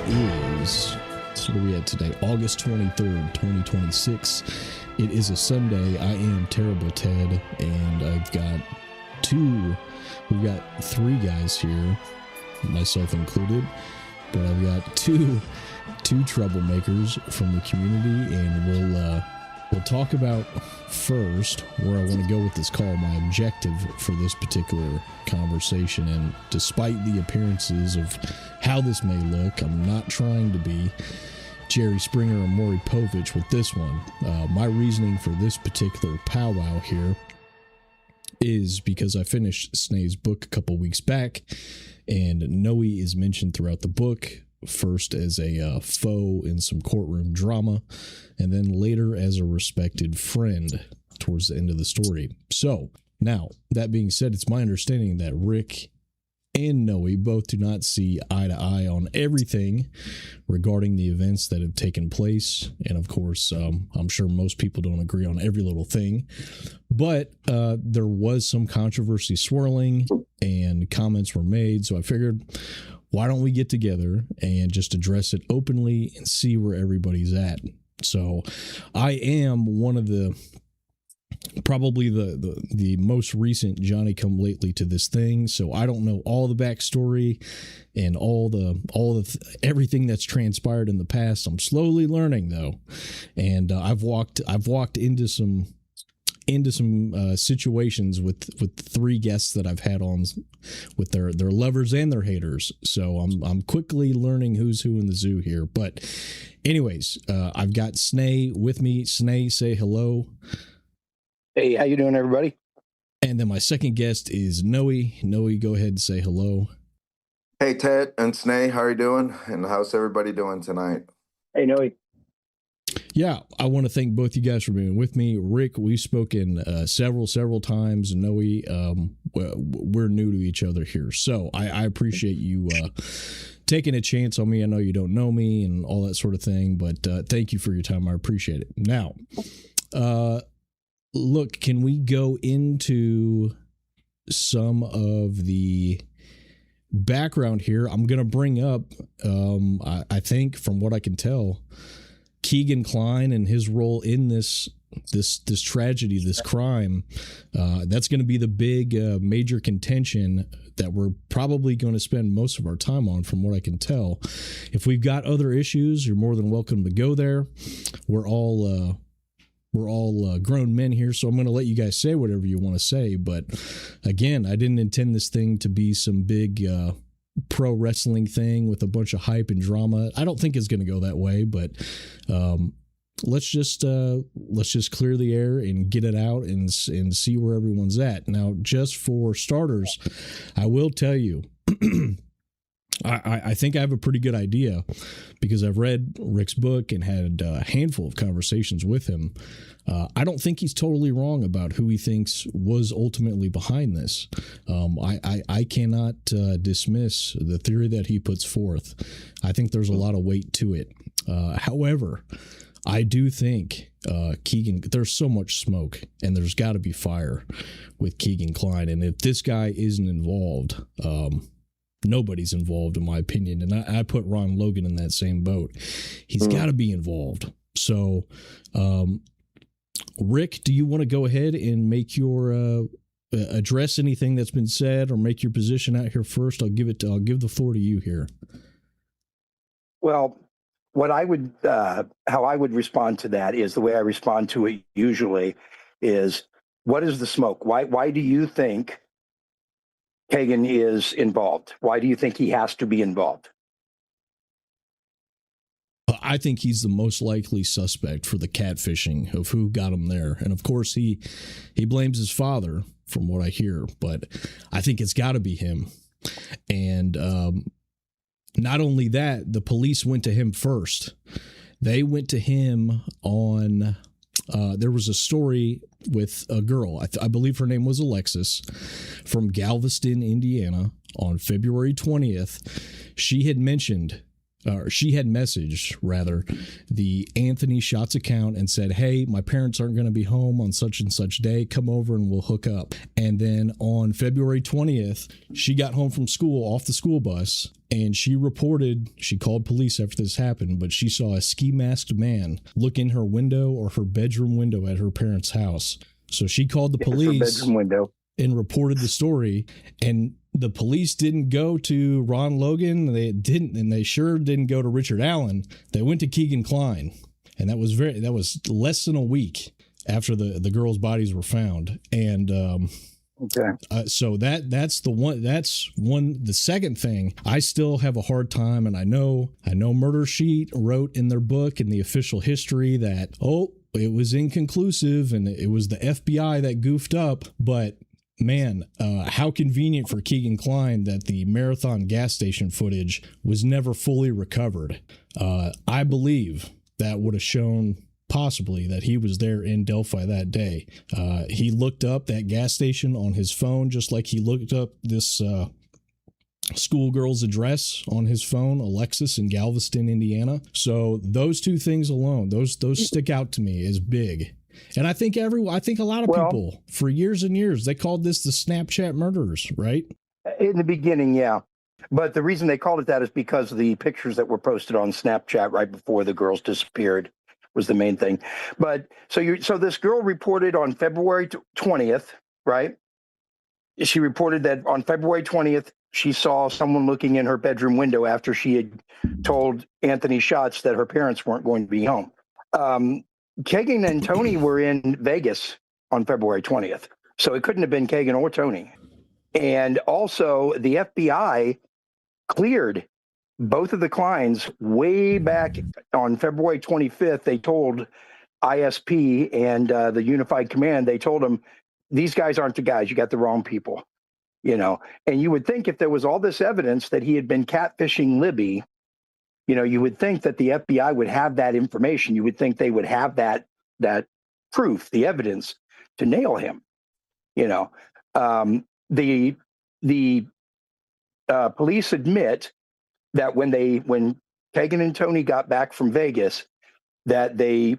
is, so what are we at today? August 23rd, 2026. It is a Sunday. I am Terrible Ted, and we've got three guys here, myself included, but I've got two troublemakers from the community, and we'll talk about first where I want to go with this call, my objective for this particular conversation. And despite the appearances of how this may look, I'm not trying to be Jerry Springer or Maury Povich with this one. My reasoning for this particular powwow here is because I finished Snay's book a couple weeks back, and Noe is mentioned throughout the book, first as a foe in some courtroom drama, and then later as a respected friend towards the end of the story. So, now, that being said, it's my understanding that Rick and Noe both do not see eye to eye on everything regarding the events that have taken place. And of course, I'm sure most people don't agree on every little thing, but there was some controversy swirling and comments were made. So I figured, why don't we get together and just address it openly and see where everybody's at? So I am one of probably the most recent Johnny come lately to this thing, so I don't know all the backstory and everything that's transpired in the past. I'm slowly learning though, and I've walked into some situations with three guests that I've had on with their lovers and their haters. So I'm quickly learning who's who in the zoo here. But anyways, I've got Snay with me. Snay, say hello. Hey, how you doing, everybody? And then my second guest is Noe. Noe, go ahead and say hello. Hey, Ted and Snay, how are you doing? And how's everybody doing tonight? Hey, Noe. Yeah, I want to thank both you guys for being with me. Rick, we've spoken several times. Noe, we're new to each other here, so I appreciate you taking a chance on me. I know you don't know me and all that sort of thing, but thank you for your time. I appreciate it. Now, look, can we go into some of the background here? I'm going to bring up, I think from what I can tell, Keegan Kline and his role in this tragedy, this crime. That's going to be the big major contention that we're probably going to spend most of our time on, from what I can tell. If we've got other issues, you're more than welcome to go there. We're all grown men here, so I'm going to let you guys say whatever you want to say. But again, I didn't intend this thing to be some big pro wrestling thing with a bunch of hype and drama. I don't think it's going to go that way, but let's just clear the air and get it out and see where everyone's at. Now, just for starters, I will tell you, I think I have a pretty good idea because I've read Rick's book and had a handful of conversations with him. I don't think he's totally wrong about who he thinks was ultimately behind this. I cannot dismiss the theory that he puts forth. I think there's a lot of weight to it. However, I do think Keegan, there's so much smoke and there's got to be fire with Keegan Kline. And if this guy isn't involved, nobody's involved, in my opinion. And I put Ron Logan in that same boat. He's got to be involved. So, Rick, do you want to go ahead and make your address anything that's been said or make your position out here first? I'll give the floor to you here. Well, what I would, how I would respond to that is the way I respond to it usually is, what is the smoke? Why do you think Kagan is involved? Why do you think he has to be involved? I think he's the most likely suspect for the catfishing of who got him there. And of course, he blames his father, from what I hear, but I think it's got to be him. And not only that, the police went to him first. They went to him on, there was a story with a girl, I believe her name was Alexis, from Galveston, Indiana, on February 20th. She had mentioned, or she had messaged, rather, the Anthony Shots account and said, hey, my parents aren't going to be home on such and such day. Come over and we'll hook up. And then on February 20th, she got home from school off the school bus And she called police after this happened, but she saw a ski masked man look in her window or her bedroom window at her parents' house. So she called the police bedroom window and reported the story. And the police didn't go to Ron Logan. They sure didn't go to Richard Allen. They went to Keegan Kline. And that was less than a week after the girls' bodies were found. And, okay. So that's one. The second thing, I still have a hard time, and I know Murder Sheet wrote in their book in the official history that it was inconclusive and it was the FBI that goofed up. But man, how convenient for Keegan Kline that the Marathon gas station footage was never fully recovered. I believe that would have shown possibly that he was there in Delphi that day. He looked up that gas station on his phone, just like he looked up this schoolgirl's address on his phone, Alexis in Galveston, Indiana. So those two things alone, those stick out to me as big. And I think a lot of people for years and years, they called this the Snapchat murderers, right? In the beginning, yeah. But the reason they called it that is because of the pictures that were posted on Snapchat right before the girls disappeared. Was the main thing. But so this girl reported on February 20th, right? She reported that on February 20th, she saw someone looking in her bedroom window after she had told Anthony Schatz that her parents weren't going to be home. Kagan and Tony were in Vegas on February 20th. So it couldn't have been Kagan or Tony. And also the FBI cleared both of the Klines way back on February 25th. They told ISP and the Unified Command, they told them, these guys aren't the guys. You got the wrong people, And you would think if there was all this evidence that he had been catfishing Libby, you would think that the FBI would have that information. You would think they would have that proof, the evidence to nail him. The police admit that when Kagan and Tony got back from Vegas, that they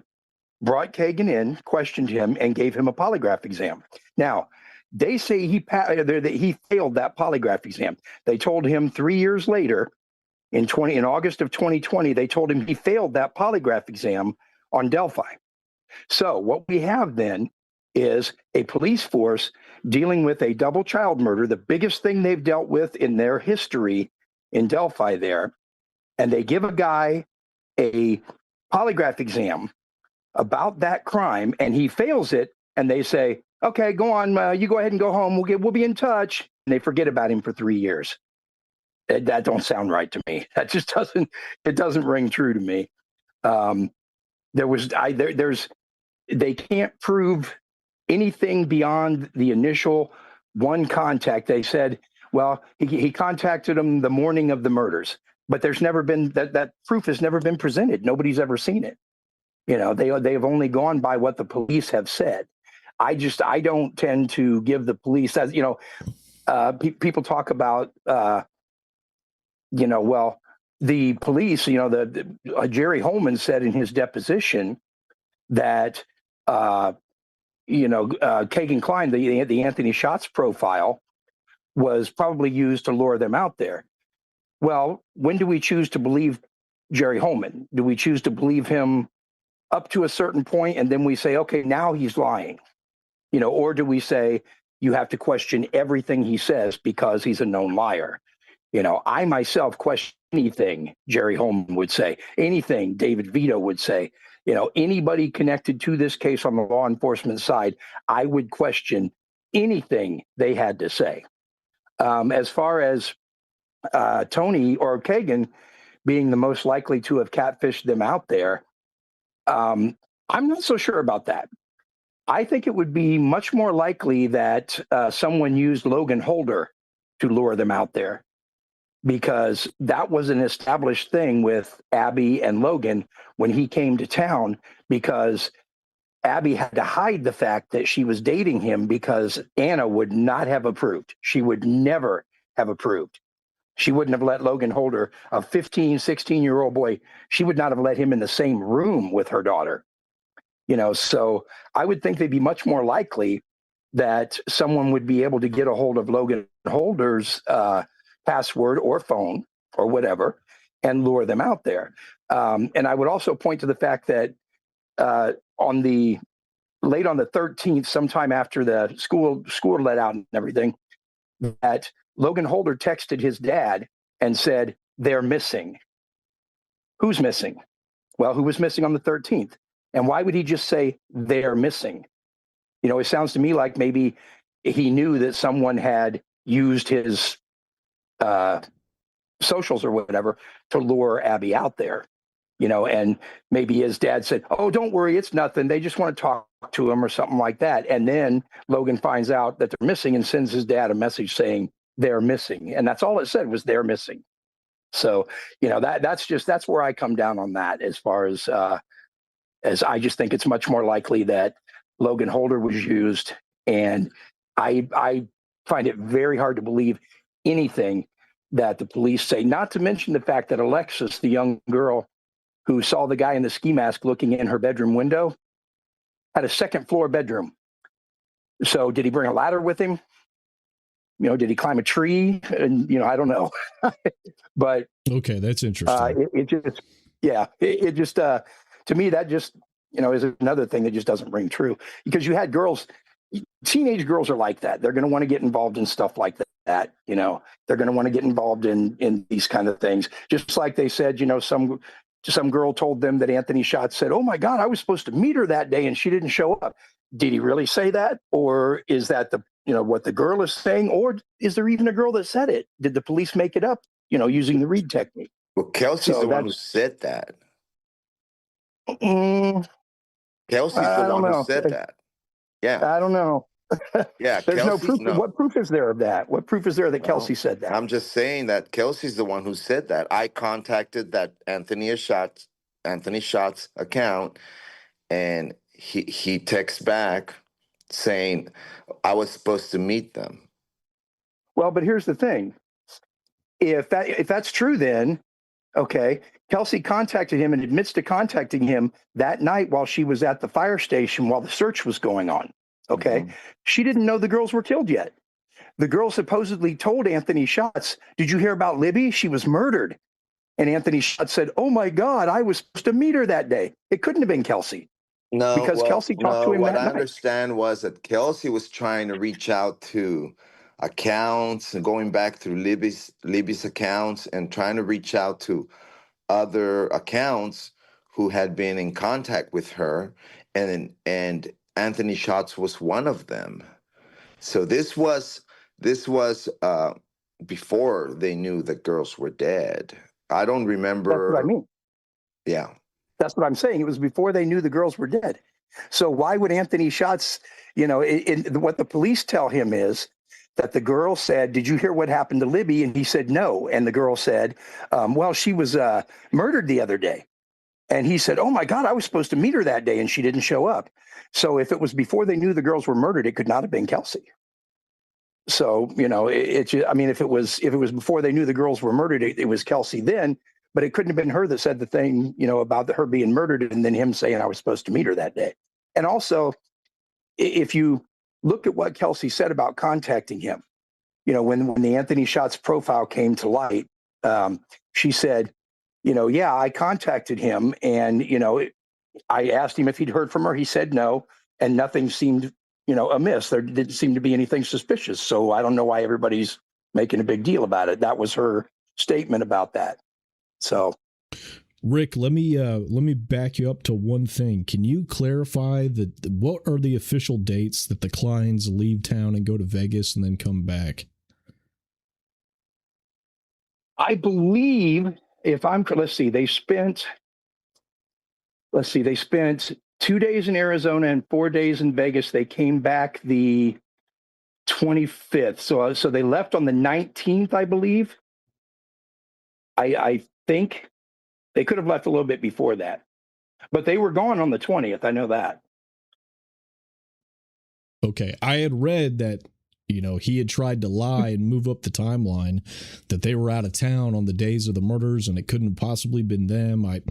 brought Kagan in, questioned him, and gave him a polygraph exam. Now, they say he failed that polygraph exam. They told him 3 years later, in August of 2020, they told him he failed that polygraph exam on Delphi. So what we have then is a police force dealing with a double child murder, the biggest thing they've dealt with in their history in Delphi there, and they give a guy a polygraph exam about that crime, and he fails it, and they say, okay, go on, you go ahead and go home, we'll be in touch, and they forget about him for 3 years. That don't sound right to me. That just doesn't ring true to me. They can't prove anything beyond the initial one contact. They said, well, he contacted him the morning of the murders, but there's never been that proof has never been presented. Nobody's ever seen it. They have only gone by what the police have said. I don't tend to give the police, as people talk about, the police, Jerry Holman said in his deposition that, Kagan Kline, the Anthony Schatz profile, was probably used to lure them out there. Well, when do we choose to believe Jerry Holman? Do we choose to believe him up to a certain point and then we say, okay, now he's lying? Or do we say you have to question everything he says because he's a known liar? I myself question anything Jerry Holman would say, anything David Vito would say. Anybody connected to this case on the law enforcement side, I would question anything they had to say. As far as Tony or Kagan being the most likely to have catfished them out there, I'm not so sure about that. I think it would be much more likely that someone used Logan Holder to lure them out there, because that was an established thing with Abby and Logan when he came to town, because Abby had to hide the fact that she was dating him because Anna would not have approved. She would never have approved. She wouldn't have let Logan Holder, a 15, 16-year-old boy, she would not have let him in the same room with her daughter. So I would think they'd be much more likely that someone would be able to get a hold of Logan Holder's password or phone or whatever and lure them out there. And I would also point to the fact that late on the 13th, sometime after the school let out and everything, that Logan Holder texted his dad and said, "They're missing." Who's missing? Well, who was missing on the 13th? And why would he just say they're missing? It sounds to me like maybe he knew that someone had used his socials or whatever to lure Abby out there, and maybe his dad said, "Oh, don't worry, it's nothing. They just want to talk to him," or something like that. And then Logan finds out that they're missing and sends his dad a message saying they're missing. And that's all it said was they're missing. So, that's where I come down on that as far as I just think it's much more likely that Logan Holder was used. And I find it very hard to believe anything that the police say, not to mention the fact that Alexis, the young girl who saw the guy in the ski mask looking in her bedroom window, had a second floor bedroom. So did he bring a ladder with him? Did he climb a tree? And, I don't know. But okay, that's interesting. It just to me, that just, is another thing that just doesn't ring true, because you had girls, teenage girls are like that. They're going to want to get involved in stuff like that. They're going to want to get involved in these kind of things. Just like they said, some girl told them that Anthony Schatz said, "Oh my God, I was supposed to meet her that day and she didn't show up." Did he really say that? Or is that what the girl is saying? Or is there even a girl that said it? Did the police make it up, using the Reed technique? Well, Kelsey's the one who said that. Kelsey's the one who said that. Yeah. I don't know. Yeah. There's no proof. No. What proof is there of that? What proof is there that Kelsey said that? I'm just saying that Kelsey's the one who said that. I contacted that Anthony Schatz account, and he texts back saying I was supposed to meet them. Well, but here's the thing. If that's true, then okay, Kelsey contacted him and admits to contacting him that night while she was at the fire station while the search was going on. Okay. Mm-hmm. She didn't know the girls were killed yet. The girl supposedly told Anthony Schatz, "Did you hear about Libby? She was murdered." And Anthony Schatz said, "Oh my God, I was supposed to meet her that day." It couldn't have been Kelsey. No, because Kelsey talked to him that night. What I understand was that Kelsey was trying to reach out to accounts and going back through Libby's accounts and trying to reach out to other accounts who had been in contact with her, and Anthony Schatz was one of them. So this was before they knew the girls were dead. I don't remember. That's what I mean. Yeah. That's what I'm saying. It was before they knew the girls were dead. So why would Anthony Schatz, what the police tell him is that the girl said, "Did you hear what happened to Libby?" And he said, "No." And the girl said, "Well, she was murdered the other day." And he said, "Oh my God, I was supposed to meet her that day and she didn't show up." So if it was before they knew the girls were murdered, it could not have been Kelsey. So, if it was before they knew the girls were murdered, it was Kelsey then. But it couldn't have been her that said the thing, about her being murdered and then him saying I was supposed to meet her that day. And also, if you look at what Kelsey said about contacting him, when the Anthony Schatz profile came to light, she said, "Yeah, I contacted him and, I asked him if he'd heard from her. He said no, and nothing seemed, amiss. There didn't seem to be anything suspicious. So I don't know why everybody's making a big deal about it." That was her statement about that. So, Rick, let me back you up to one thing. Can you clarify what are the official dates that the Kleins leave town and go to Vegas and then come back? I believe they spent 2 days in Arizona and 4 days in Vegas. They came back the 25th. So they left on the 19th, I believe. I think they could have left a little bit before that, but they were gone on the 20th. I know that. Okay. I had read that, he had tried to lie and move up the timeline, that they were out of town on the days of the murders and it couldn't have possibly been them. I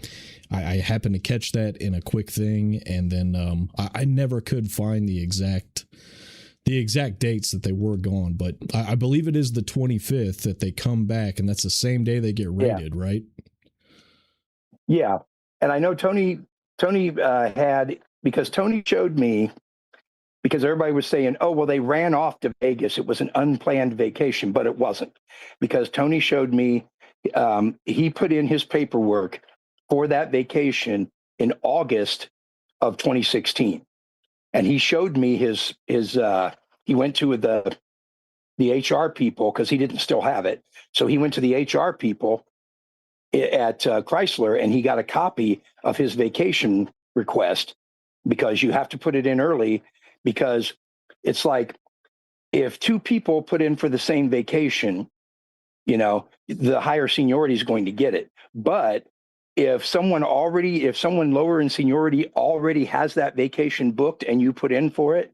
happened to catch that in a quick thing. And then I never could find the exact the exact dates that they were gone, but I believe it is the 25th that they come back, and that's the same day they get raided, right? Yeah. And I know Tony had, because Tony showed me, because everybody was saying, oh, well, they ran off to Vegas. It was an unplanned vacation, but it wasn't, because Tony showed me he put in his paperwork for that vacation in August of 2016. And he showed me his he went to the HR people, because he didn't still have it. So he went to the HR people at Chrysler, and he got a copy of his vacation request, because you have to put it in early, because it's like if two people put in for the same vacation, the higher seniority is going to get it. But if someone lower in seniority already has that vacation booked and you put in for it,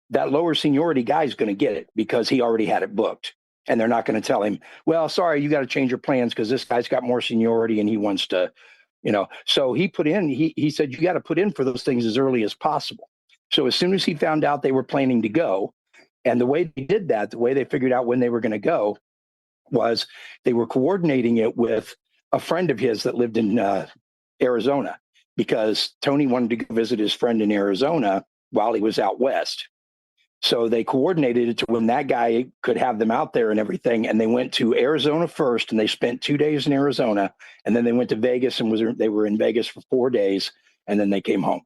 that lower seniority guy is going to get it because he already had it booked. And they're not going to tell him, well, sorry, you got to change your plans because this guy's got more seniority and he wants to, So he put in, he said, you got to put in for those things as early as possible. So as soon as he found out they were planning to go, and the way they did that, the way they figured out when they were going to go, was they were coordinating it with a friend of his that lived in Arizona, because Tony wanted to go visit his friend in Arizona while he was out west. So they coordinated it to when that guy could have them out there and everything. And they went to Arizona first, and they spent 2 days in Arizona, and then they went to Vegas, and they were in Vegas for 4 days, and then they came home.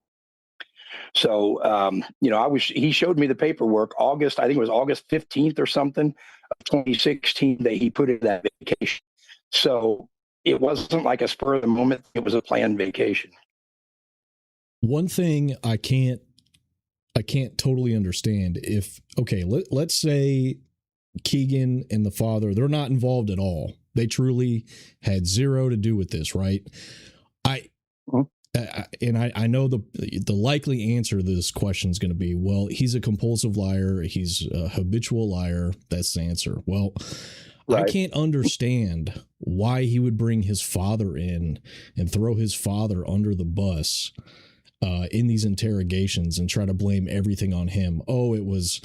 So, he showed me the paperwork I think it was August 15th or something of 2016 that he put in that vacation. So it wasn't like a spur of the moment. It was a planned vacation. One thing I can't totally understand, let's say Keegan and the father, they're not involved at all. They truly had zero to do with this, right? I know the likely answer to this question is going to be, well, he's a compulsive liar. He's a habitual liar. That's the answer. Well, right. I can't understand why he would bring his father in and throw his father under the bus in these interrogations and try to blame everything on him. Oh, it was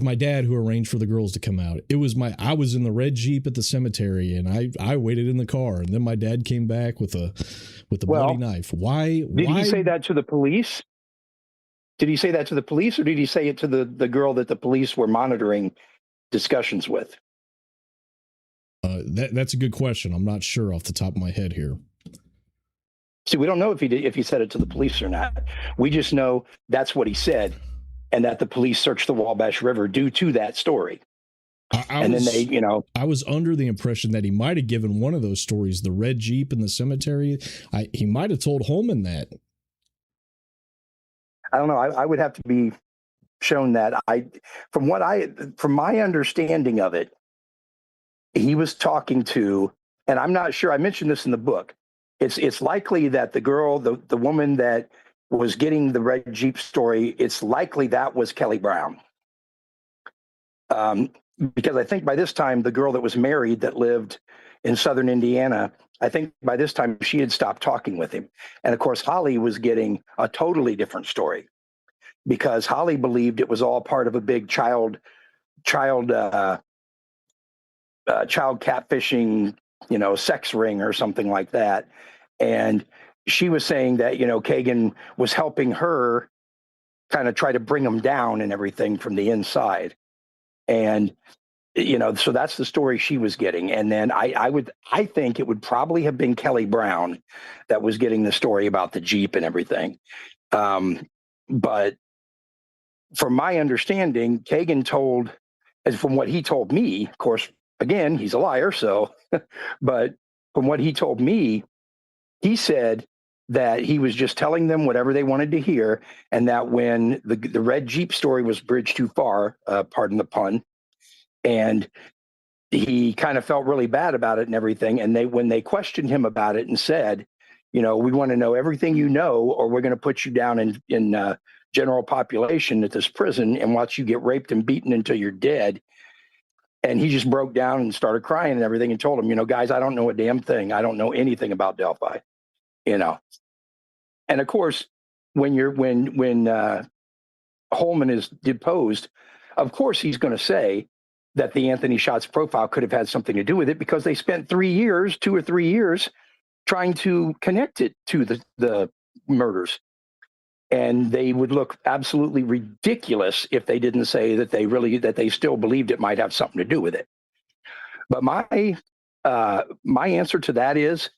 my dad who arranged for the girls to come out. I was in the red Jeep at the cemetery, and I waited in the car, and then my dad came back with a bloody knife. Why did he say that to the police? Did he say that to the police, or did he say it to the girl that the police were monitoring discussions with? That's a good question. I'm not sure off the top of my head here. See, we don't know if he said it to the police or not. We just know that's what he said, and that the police searched the Wabash River due to that story. I was under the impression that he might have given one of those stories, the red Jeep in the cemetery. He might have told Holman that. I don't know. I would have to be shown that. From my understanding of it, he was talking to, and I'm not sure. I mentioned this in the book. It's likely that the girl, the woman that was getting the red Jeep story, it's likely that was Kelly Brown. Because I think by this time, the girl that was married that lived in southern Indiana, I think by this time she had stopped talking with him. And of course, Holly was getting a totally different story, because Holly believed it was all part of a big child catfishing, sex ring or something like that. And she was saying that, Kagan was helping her kind of try to bring him down and everything from the inside. And, so that's the story she was getting. And then I think it would probably have been Kelly Brown that was getting the story about the Jeep and everything. But from my understanding, Kagan told, and from what he told me, of course, again, he's a liar. So, but from what he told me, he said that he was just telling them whatever they wanted to hear, and that when the red Jeep story was bridged too far, pardon the pun, and he kind of felt really bad about it and everything. And when they questioned him about it and said, we want to know everything you know, or we're going to put you down in general population at this prison and watch you get raped and beaten until you're dead. And he just broke down and started crying and everything, and told him, guys, I don't know a damn thing. I don't know anything about Delphi, And of course, when Holman is deposed, of course, he's going to say that the Anthony Shots profile could have had something to do with it because they spent 2 or 3 years, trying to connect it to the murders. And they would look absolutely ridiculous if they didn't say that they still believed it might have something to do with it. But my answer to that is,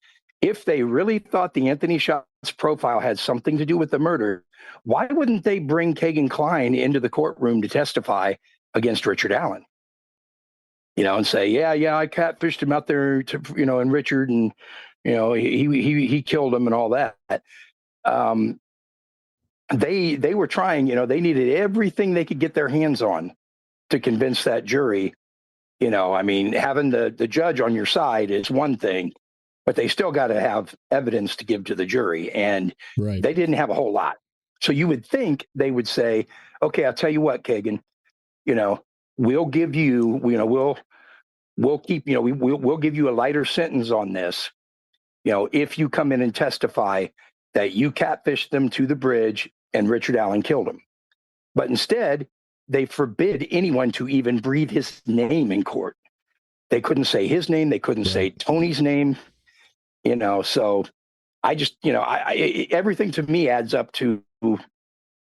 if they really thought the Anthony Shots profile had something to do with the murder, why wouldn't they bring Kagan Klein into the courtroom to testify against Richard Allen? And say, yeah, I catfished him out there, and Richard, and he killed him and all that. They were trying, they needed everything they could get their hands on to convince that jury. Having the judge on your side is one thing, but they still got to have evidence to give to the jury, and Right. They didn't have a whole lot. So you would think they would say, okay, I'll tell you what, Kagan, we'll give you, we'll keep, we'll give you a lighter sentence on this, if you come in and testify that you catfished them to the bridge and Richard Allen killed him. But instead, they forbid anyone to even breathe his name in court. They couldn't say his name. They couldn't say Tony's name, so I just, everything to me adds up to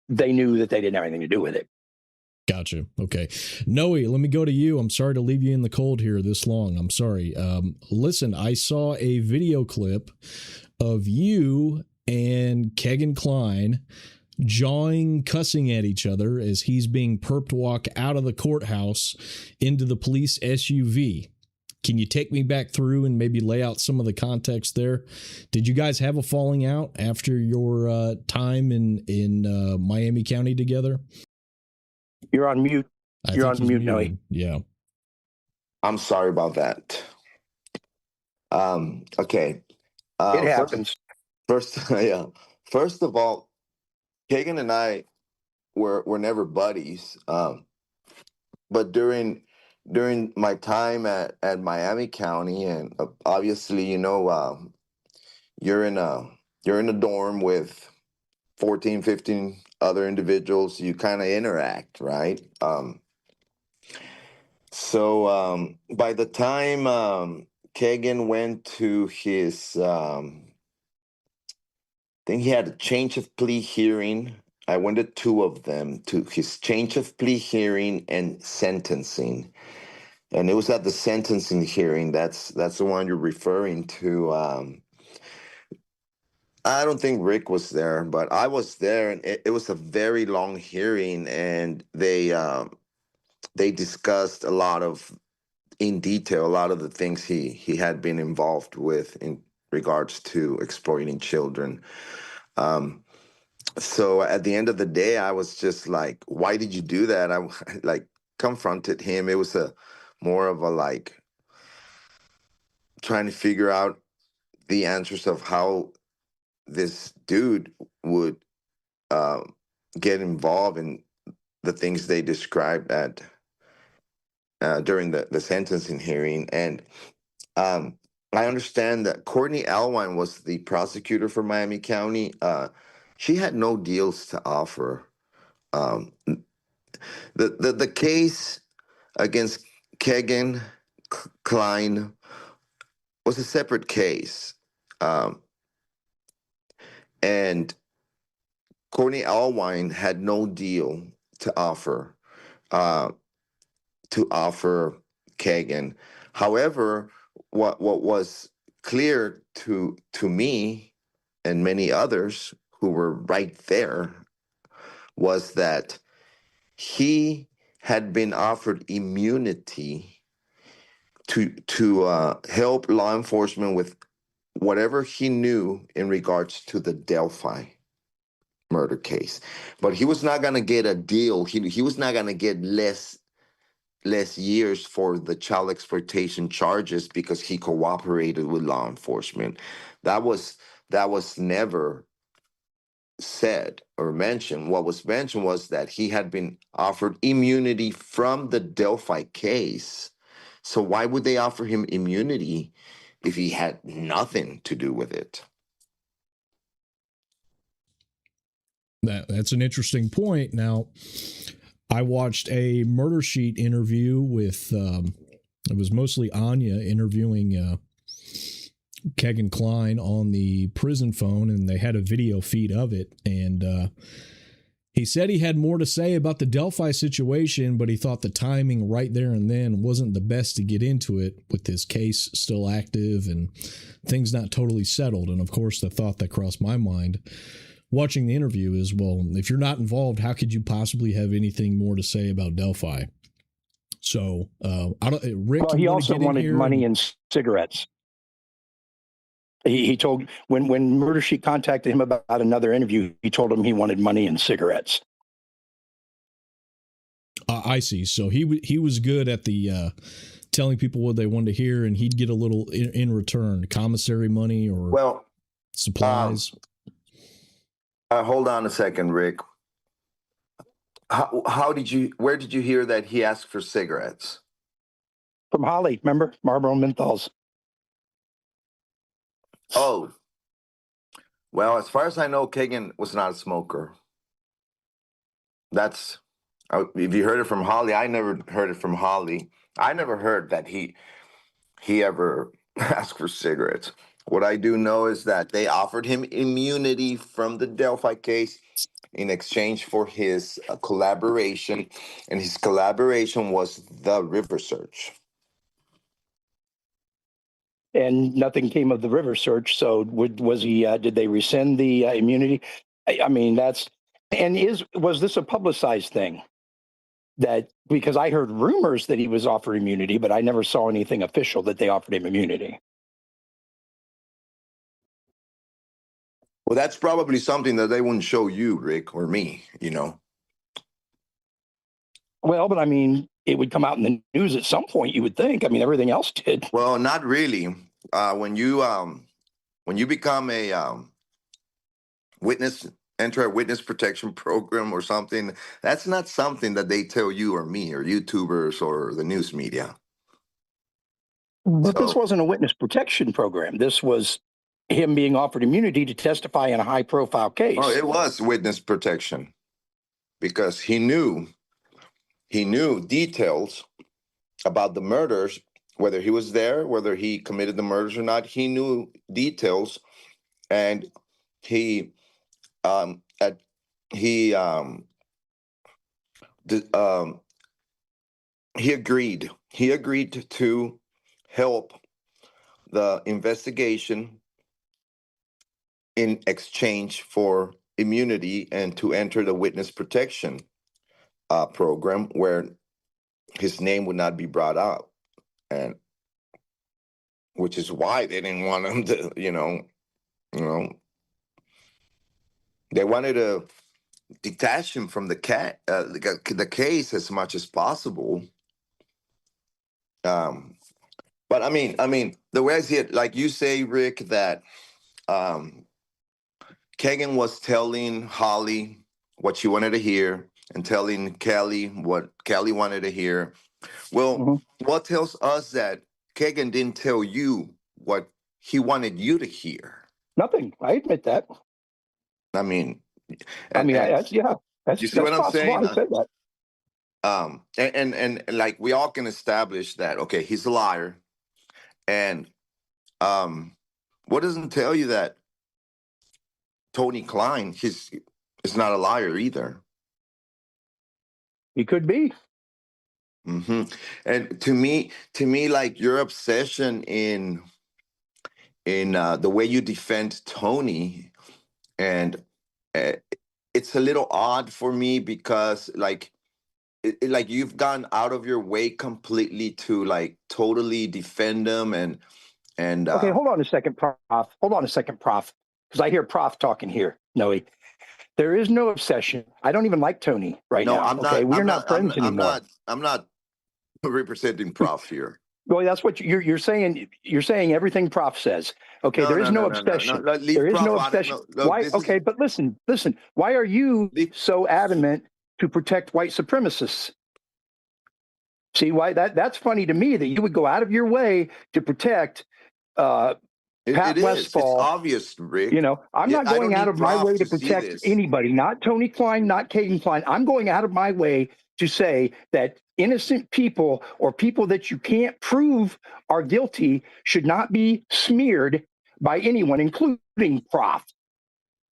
they knew that they didn't have anything to do with it. Gotcha. Okay. Noe, let me go to you. I'm sorry to leave you in the cold here this long. I'm sorry. Listen, I saw a video clip of you and Kagan Klein jawing, cussing at each other as he's being perped walk out of the courthouse into the police SUV. Can you take me back through and maybe lay out some of the context there? Did you guys have a falling out after your time in Miami County together? You're on mute. You're on mute, Noe. Yeah. I'm sorry about that. Okay. It happens. First, yeah. First of all, Kagan and I were never buddies. But during my time at Miami County, and obviously, you're in a dorm with 14, 15 other individuals, you kind of interact, right? So by the time Kagan went to his, I think he had a change of plea hearing. I went to 2 of them, to his change of plea hearing and sentencing. And it was at the sentencing hearing. That's the one you're referring to. I don't think Rick was there, but I was there, and it was a very long hearing, and they discussed in detail a lot of the things he had been involved with in regards to exploiting children. So at the end of the day, I was just like, why did you do that? I like confronted him. It was more of a like trying to figure out the answers of how this dude would get involved in the things they described during the sentencing hearing. And I understand that Courtney Alwine was the prosecutor for Miami County. She had no deals to offer. The case against Kagan Klein was a separate case. And Courtney Alwine had no deal to offer Kagan. However, what was clear to me and many others who were right there was that he had been offered immunity to help law enforcement with whatever he knew in regards to the Delphi murder case. But he was not going to get a deal. He was not going to get less years for the child exploitation charges because he cooperated with law enforcement. That was never said or mentioned. What was mentioned was that he had been offered immunity from the Delphi case. So why would they offer him immunity if he had nothing to do with it? That's an interesting point. Now, I watched a Murder Sheet interview with, it was mostly Anya interviewing Kegan Kline on the prison phone, and they had a video feed of it. And he said he had more to say about the Delphi situation, but he thought the timing right there and then wasn't the best to get into it with his case still active and things not totally settled. And of course, the thought that crossed my mind watching the interview is, well, if you're not involved, how could you possibly have anything more to say about Delphi? So, I don't, Rick. Well, he also wanted money and cigarettes. He told when Murder Sheet contacted him about another interview, he told him he wanted money and cigarettes. I see. So he was good at the telling people what they wanted to hear, and he'd get a little in return, commissary money or supplies. Hold on a second, Rick. Where did you hear that he asked for cigarettes? From Holly, remember? Marlboro Menthols. Oh, well, as far as I know, Kegan was not a smoker. If you heard it from Holly, I never heard it from Holly. I never heard that he ever asked for cigarettes. What I do know is that they offered him immunity from the Delphi case in exchange for his collaboration, and his collaboration was the river search. And nothing came of the river search. So was he? Did they rescind the immunity? I mean, was this a publicized thing? That because I heard rumors that he was offered immunity, but I never saw anything official that they offered him immunity. Well, that's probably something that they wouldn't show you, Rick, or me, you know. Well, but I mean, it would come out in the news at some point, you would think. I mean, everything else did. Well, not really. When you become a enter a witness protection program or something, that's not something that they tell you or me or YouTubers or the news media. But this wasn't a witness protection program. This was him being offered immunity to testify in a high-profile case. Oh, it was witness protection because he knew details about the murders, whether he was there, whether he committed the murders or not. He knew details, and he agreed. He agreed to help the investigation in exchange for immunity and to enter the witness protection program where his name would not be brought out, and which is why they didn't want him to, they wanted to detach him from the case as much as possible. But I mean, the way I see it, like you say, Rick, that Kegan was telling Holly what she wanted to hear and telling Kelly what Kelly wanted to hear. Well, what tells us that Kegan didn't tell you what he wanted you to hear? Nothing. I admit that. I mean, you see what I'm saying? I said that. And like we all can establish that, okay, he's a liar. And what doesn't tell you that Tony Kline is not a liar either? He could be. And to me, like your obsession in the way you defend Tony, and it's a little odd for me because like you've gone out of your way completely to like totally defend him and okay, hold on a second, Prof. Because I hear Prof talking here. No, there is no obsession. I don't even like Tony now. I'm not. Okay, we're not friends anymore. I'm not representing Prof here. Well, that's what you're saying. You're saying everything Prof says. Okay, there is no obsession. There is no obsession. Why? Okay, but listen. Why are you so adamant to protect white supremacists? See why that's funny to me that you would go out of your way to protect Pat It is. It's Westfall. obvious, You Rick. know, I'm Yeah, not I don't going out need of my prof way to to see protect this. anybody, not Tony Klein, not Kagan Klein. I'm going out of my way to say that innocent people or people that you can't prove are guilty should not be smeared by anyone, including Prof.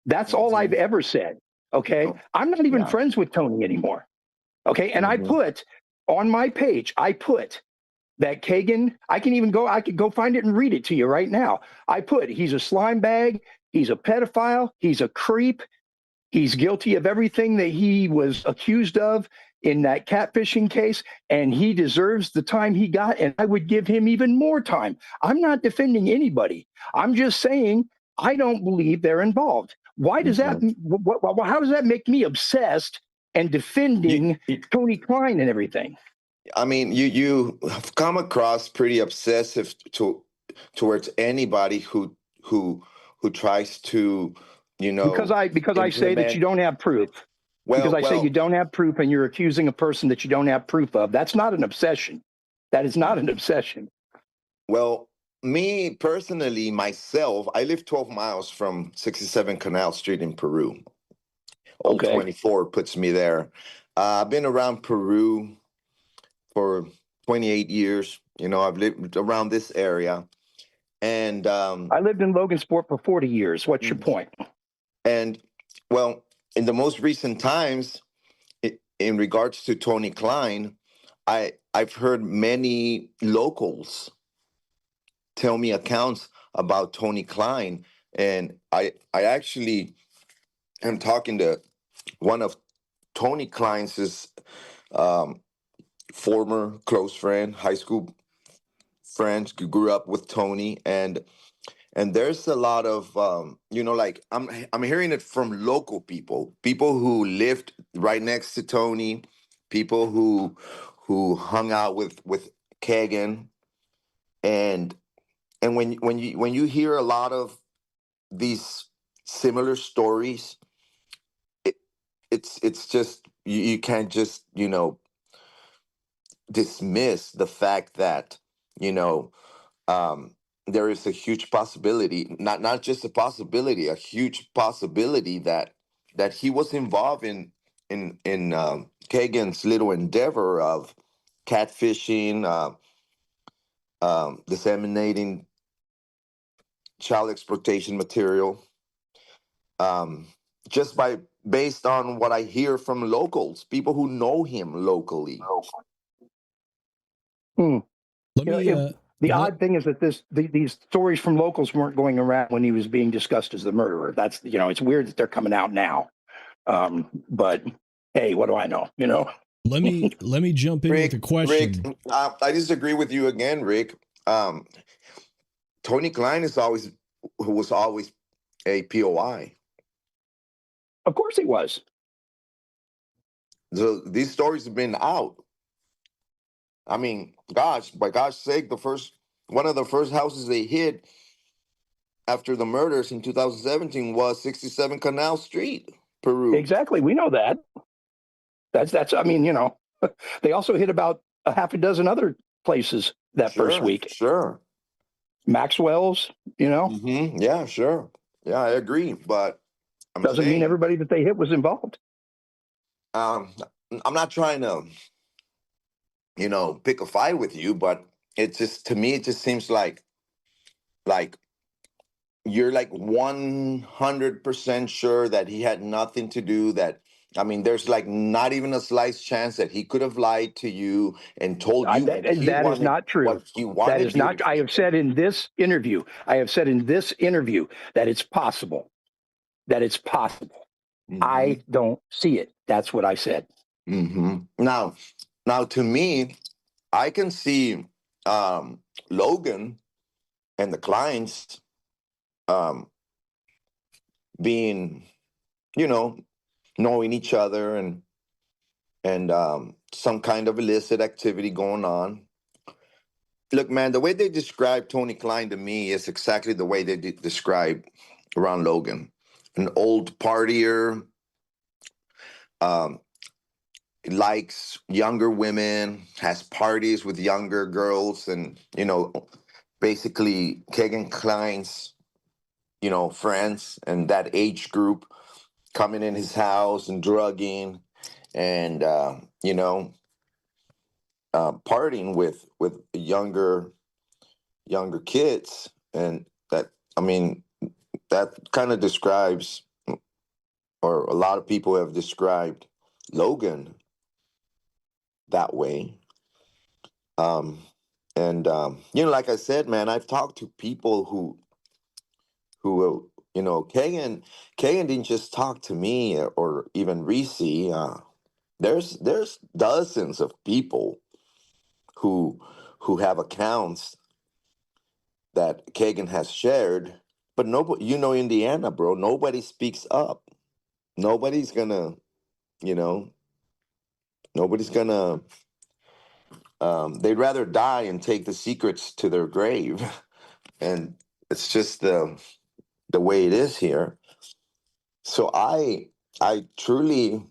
That's all I've Mhm. ever said. Okay. Oh, I'm not even yeah. friends with Tony anymore. Okay. And I Mhm. put on my page, I put that Kagan, I could go find it and read it to you right now. I put, he's a slime bag, he's a pedophile, he's a creep, he's guilty of everything that he was accused of in that catfishing case, and he deserves the time he got, and I would give him even more time. I'm not defending anybody. I'm just saying I don't believe they're involved. Why does that, Mhm. how does that make me obsessed and defending You, Tony Klein and everything? I mean, you have come across pretty obsessive towards anybody who tries to, Because I say that you implement. don't have proof. Because Well, I say you well, don't have proof and you're accusing a person that you don't have proof of. That's not an obsession. That is not an obsession. well. Me personally, myself, I live 12 miles from 67 Canal Street in Peru. Old Okay. 24 puts me there. I've been around Peru for 28 years. I've lived around this area, and I lived in Logansport for 40 years. What's your point? and well, in the most recent times, in regards to Tony Klein, I've heard many locals tell me accounts about Tony Klein, and I actually am talking to one of Tony Klein's um, former close friend, high school friends, grew up with Tony, and there's a lot of like I'm hearing it from local people who lived right next to Tony, people who hung out with Kagan, and when you hear a lot of these similar stories, it, it's just you can't just dismiss the fact that you know there is a huge possibility, not just a possibility, a huge possibility that he was involved in Kagan's little endeavor of catfishing, disseminating child exploitation material, um, just by based on what I hear from locals, people who know him locally. Hmm. Let You know, me the let odd thing is that these stories from locals weren't going around when he was being discussed as the murderer. That's, it's weird that they're coming out now. But hey, what do I know? let me jump in with a Rick, question. I disagree with you again, Rick. Um, Tony Klein who was always a POI. Of course he was. These stories have been out. I mean, gosh, by God's sake, one of the first houses they hit after the murders in 2017 was 67 Canal Street, Peru. Exactly. We know that. That's. I mean, they also hit about a half a dozen other places that first Sure, week. sure. Maxwell's, Yeah, sure. Yeah, I agree. But I'm doesn't mean saying, everybody that they hit was involved. um, I'm not trying to, pick a fight with you, but it just to me it just seems like you're like 100% sure that he had nothing to do. That I mean, there's like not even a slight chance that he could have lied to you and told you And that is not true. what he That wanted is you to not. I have think. said in this interview. I have said in this interview that it's possible. That it's possible. Hmm. I don't see it. That's what I said. Hmm. Now, to me, I can see Logan and the clients um, being, you know, knowing each other and some kind of illicit activity going on. Look, man, the way they describe Tony Klein to me is exactly the way they describe Ron Logan, an old partier, um, likes younger women, has parties with younger girls, and basically Kagan Klein's, friends and that age group coming in his house and drugging and, partying with younger kids. And that, I mean, that kind of describes, or a lot of people have described Logan that way. Like I said, man, I've talked to people who Kagan didn't just talk to me or even Reese. There's dozens of people who have accounts that Kagan has shared, but nobody, Indiana, bro, nobody speaks up. Nobody's gonna, nobody's gonna. They'd rather die and take the secrets to their grave, and it's just the way it is here. So I truly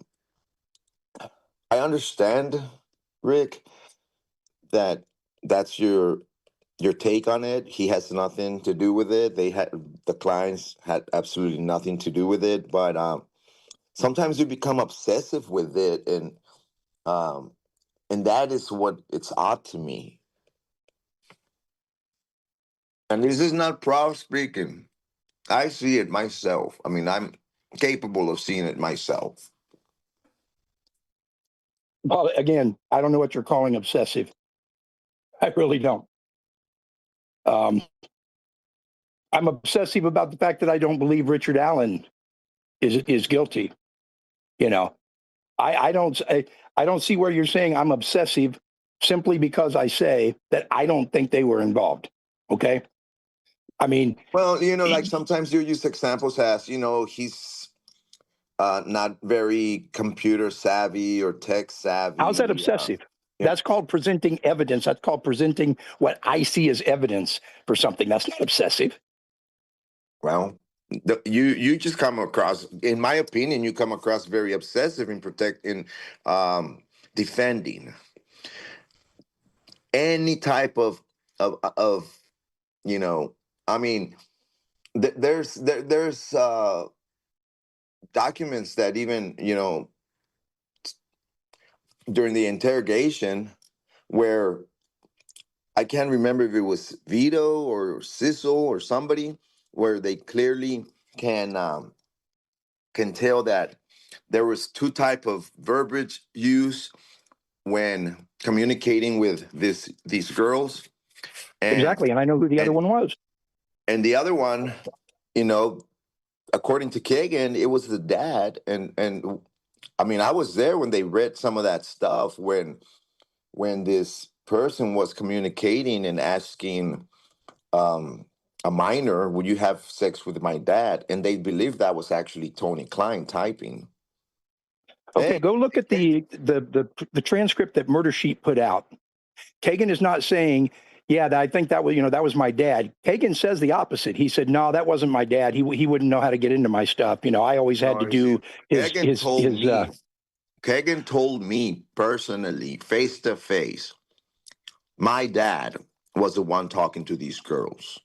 I understand, Rick, that that's your take on it. He has nothing to do with it. The clients had absolutely nothing to do with it. But sometimes you become obsessive with it, and that is what it's odd to me. And this is not proud speaking. I see it myself. I mean, I'm capable of seeing it myself. Well, again, I don't know what you're calling obsessive. I really don't. I'm obsessive about the fact that I don't believe Richard Allen is guilty. I don't see where you're saying I'm obsessive simply because I say that I don't think they were involved. Okay. I mean, well, like sometimes you use examples as, he's not very computer savvy or tech savvy. How's that obsessive? That's called presenting evidence. That's called presenting what I see as evidence for something. That's not obsessive. Well, you just come across, in my opinion, you come across very obsessive in defending any type of I mean, there's documents that even during the interrogation where I can't remember if it was Vito or Sissel or somebody, where they clearly can tell that there was two type of verbiage used when communicating with these girls. Exactly, and I know who the other one was. And the other one, according to Kagan, it was the dad. And I mean, I was there when they read some of that stuff when this person was communicating and asking a minor, would you have sex with my dad? And they believed that was actually Tony Klein typing. Okay, go look at the transcript that Murder Sheet put out. Kagan is not saying, yeah, I think that was my dad. Kagan says the opposite. He said, no, that wasn't my dad. He wouldn't know how to get into my stuff. I always had to do Kagan told me personally, face to face, my dad was the one talking to these girls.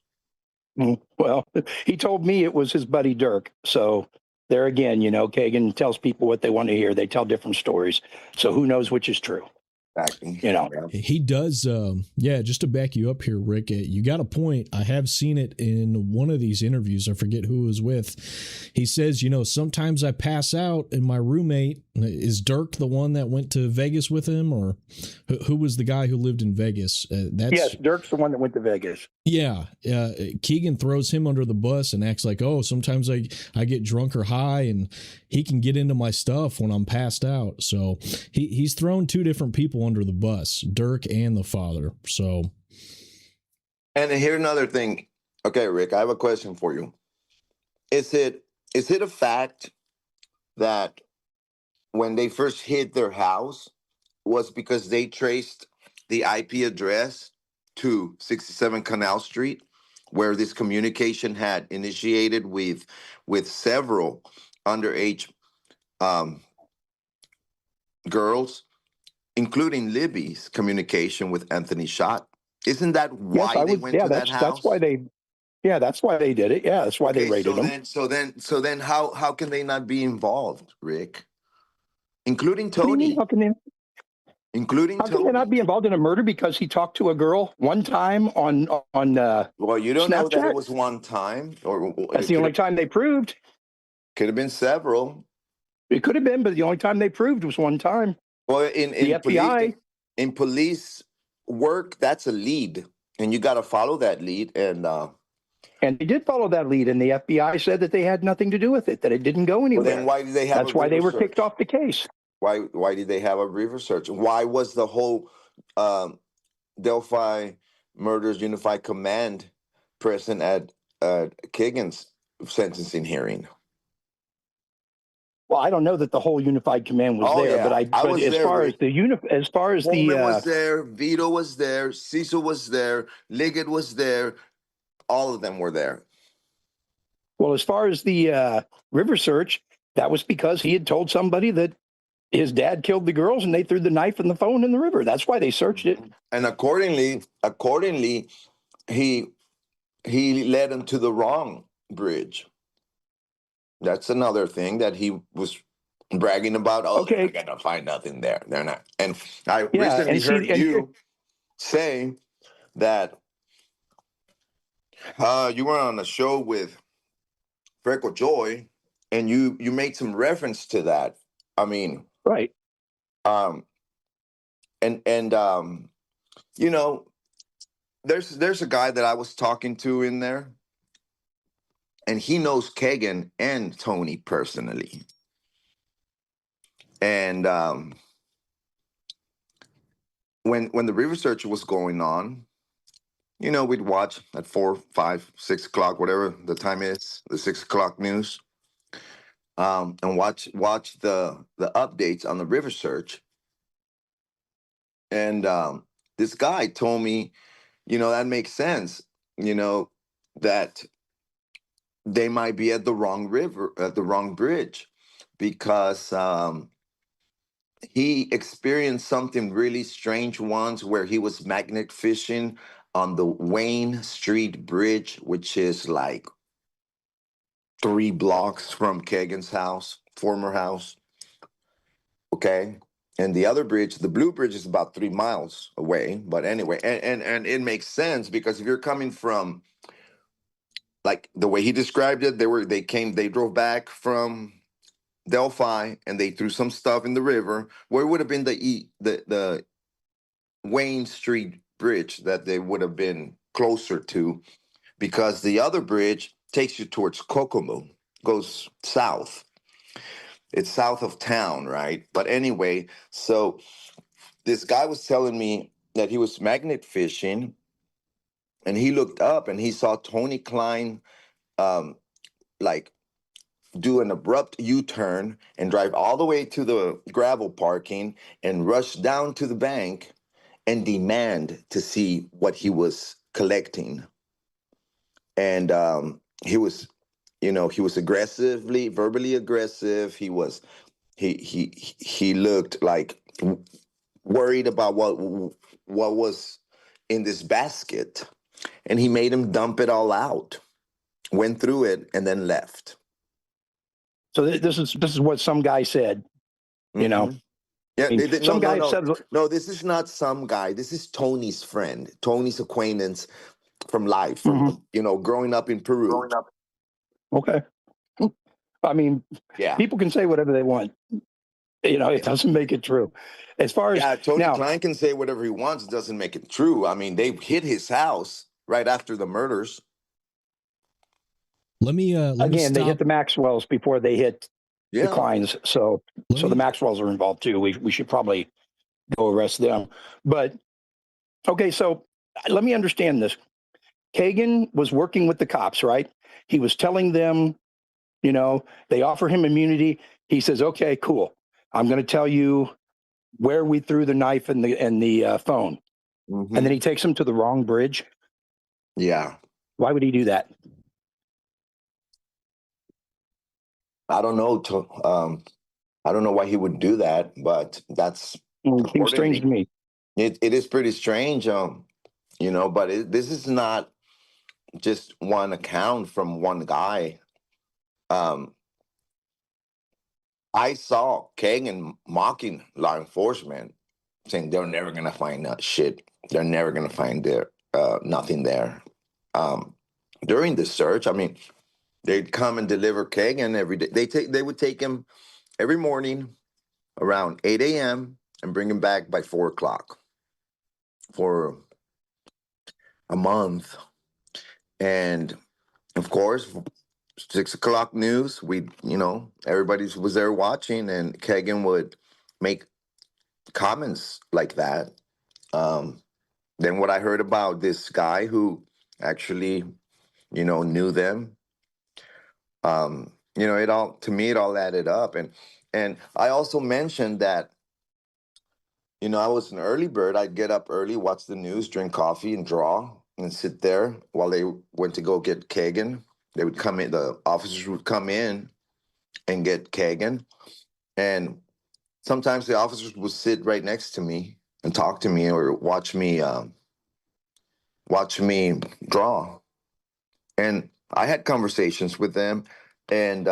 Well, he told me it was his buddy Dirk. So there again, Kagan tells people what they want to hear. They tell different stories. So who knows which is true? Exactly. He does. Just to back you up here, Rick, you got a point. I have seen it in one of these interviews. I forget who it was with. He says, sometimes I pass out and my roommate, is Dirk the one that went to Vegas with him, or who was the guy who lived in Vegas? Yes, Dirk's the one that went to Vegas. Yeah. Keegan throws him under the bus and acts like, oh, sometimes I get drunk or high and he can get into my stuff when I'm passed out. So he's thrown two different people under the bus, Dirk and the father. So. And here's another thing. Okay, Rick, I have a question for you. Is it a fact that when they first hit their house was because they traced the IP address to 67 Canal Street, where this communication had initiated with several underage girls, including Libby's communication with Anthony Schott? Isn't that Yes, why I they would. went Yeah, to that that's why house? they. Yeah, that's why they did it. Yeah, that's why they Okay, raided them. so then, how can they not be involved, Rick? Including What do you mean? Tony, including How can they not Tony. be involved in a murder because he talked to a girl one time on Well, you don't know that it Snapchat? was one time, or That's it the only time they proved. could have been several. It could have been, but the only time they proved was one time. Well, The FBI, in police work, that's a lead, and you got to follow that lead. and they did follow that lead, and the FBI said that they had nothing to do with it, that it didn't go Well, then anywhere. why did they have a That's why they river were kicked search? off the case. Why did they have a river search? Why was the whole Delphi Murders Unified Command present at Kagan's sentencing hearing? Well, I don't know that the whole unified command was Oh there, yeah, I but was as there, far as Rick. the Holman was there, Vito was there, Cecil was there, Liggett was there. All of them were there. well, as far as the river search, that was because he had told somebody that his dad killed the girls and they threw the knife and the phone in the river. That's why they searched it. And accordingly, he led him to the wrong bridge. That's another thing that he was bragging about. Oh, they're Okay. not gonna find nothing there. They're not. And I Yeah. recently And see, heard you say that you were on a show with Freckle Joy, and you made some reference to that. I mean, right. um, and you know, there's a guy that I was talking to in there, and he knows Kagan and Tony personally. And when the river search was going on, you know, we'd watch at 4, 5, 6 o'clock, whatever the time is, the 6 o'clock news, and watch the updates on the river search. And this guy told me, you know, that makes sense. You know, that they might be at the wrong river, at the wrong bridge, because he experienced something really strange once where he was magnet fishing on the Wayne Street Bridge, which is like 3 blocks from Kagan's house, former house. Okay. And the other bridge, the Blue Bridge, is about 3 miles away. But anyway, and it makes sense because if you're coming from, like the way he described it, they drove back from Delphi and they threw some stuff in the river. Where would have been the Wayne Street Bridge that they would have been closer to, because the other bridge takes you towards Kokomo, goes south. It's south of town, right? But anyway, so this guy was telling me that he was magnet fishing and he looked up and he saw Tony Klein like do an abrupt U-turn and drive all the way to the gravel parking and rush down to the bank and demand to see what he was collecting. And he was verbally aggressive. He looked like worried about what was in this basket, and he made him dump it all out, went through it, and then left. So this is what some guy said, you know. Mm-hmm. Yeah, I mean, some guy said, no. This is not some guy. This is Tony's friend, Tony's acquaintance from life, from growing up in Peru. okay. I mean, Yeah, people can say whatever they want. You know, it doesn't make it true. As far as Tony now, Klein can say whatever he wants. It doesn't make it true. I mean, they hit his house right after the murders. Let me again, they hit stop. the Maxwells before they hit the Yeah. Kleins. So the Maxwells are involved too. We should probably go arrest them. But okay, so let me understand this. Kagan was working with the cops, right? He was telling them, you know, they offer him immunity. He says, "Okay, cool. I'm going to tell you where we threw the knife and the phone." Mm-hmm. And then he takes them to the wrong bridge. Yeah. Why would he do that? I don't know. I don't know why he would do that, but that's It seems strange to me. It is pretty strange. But this is not just one account from one guy. I saw Kagan mocking law enforcement, saying they're never gonna find that shit. They're never gonna find there nothing there. During the search, I mean, they'd come and deliver Kagan every day. They would take him every morning around 8 a.m. and bring him back by 4 o'clock for a month. And of course, 6 o'clock news, everybody was there watching, and Kagan would make comments like that. Then what I heard about this guy who actually, knew them, it all added up. And I also mentioned that, I was an early bird. I'd get up early, watch the news, drink coffee, and draw, and sit there while they went to go get Kagan. They would come in, the officers would come in and get Kagan. And sometimes the officers would sit right next to me and talk to me or watch me draw. And I had conversations with them. And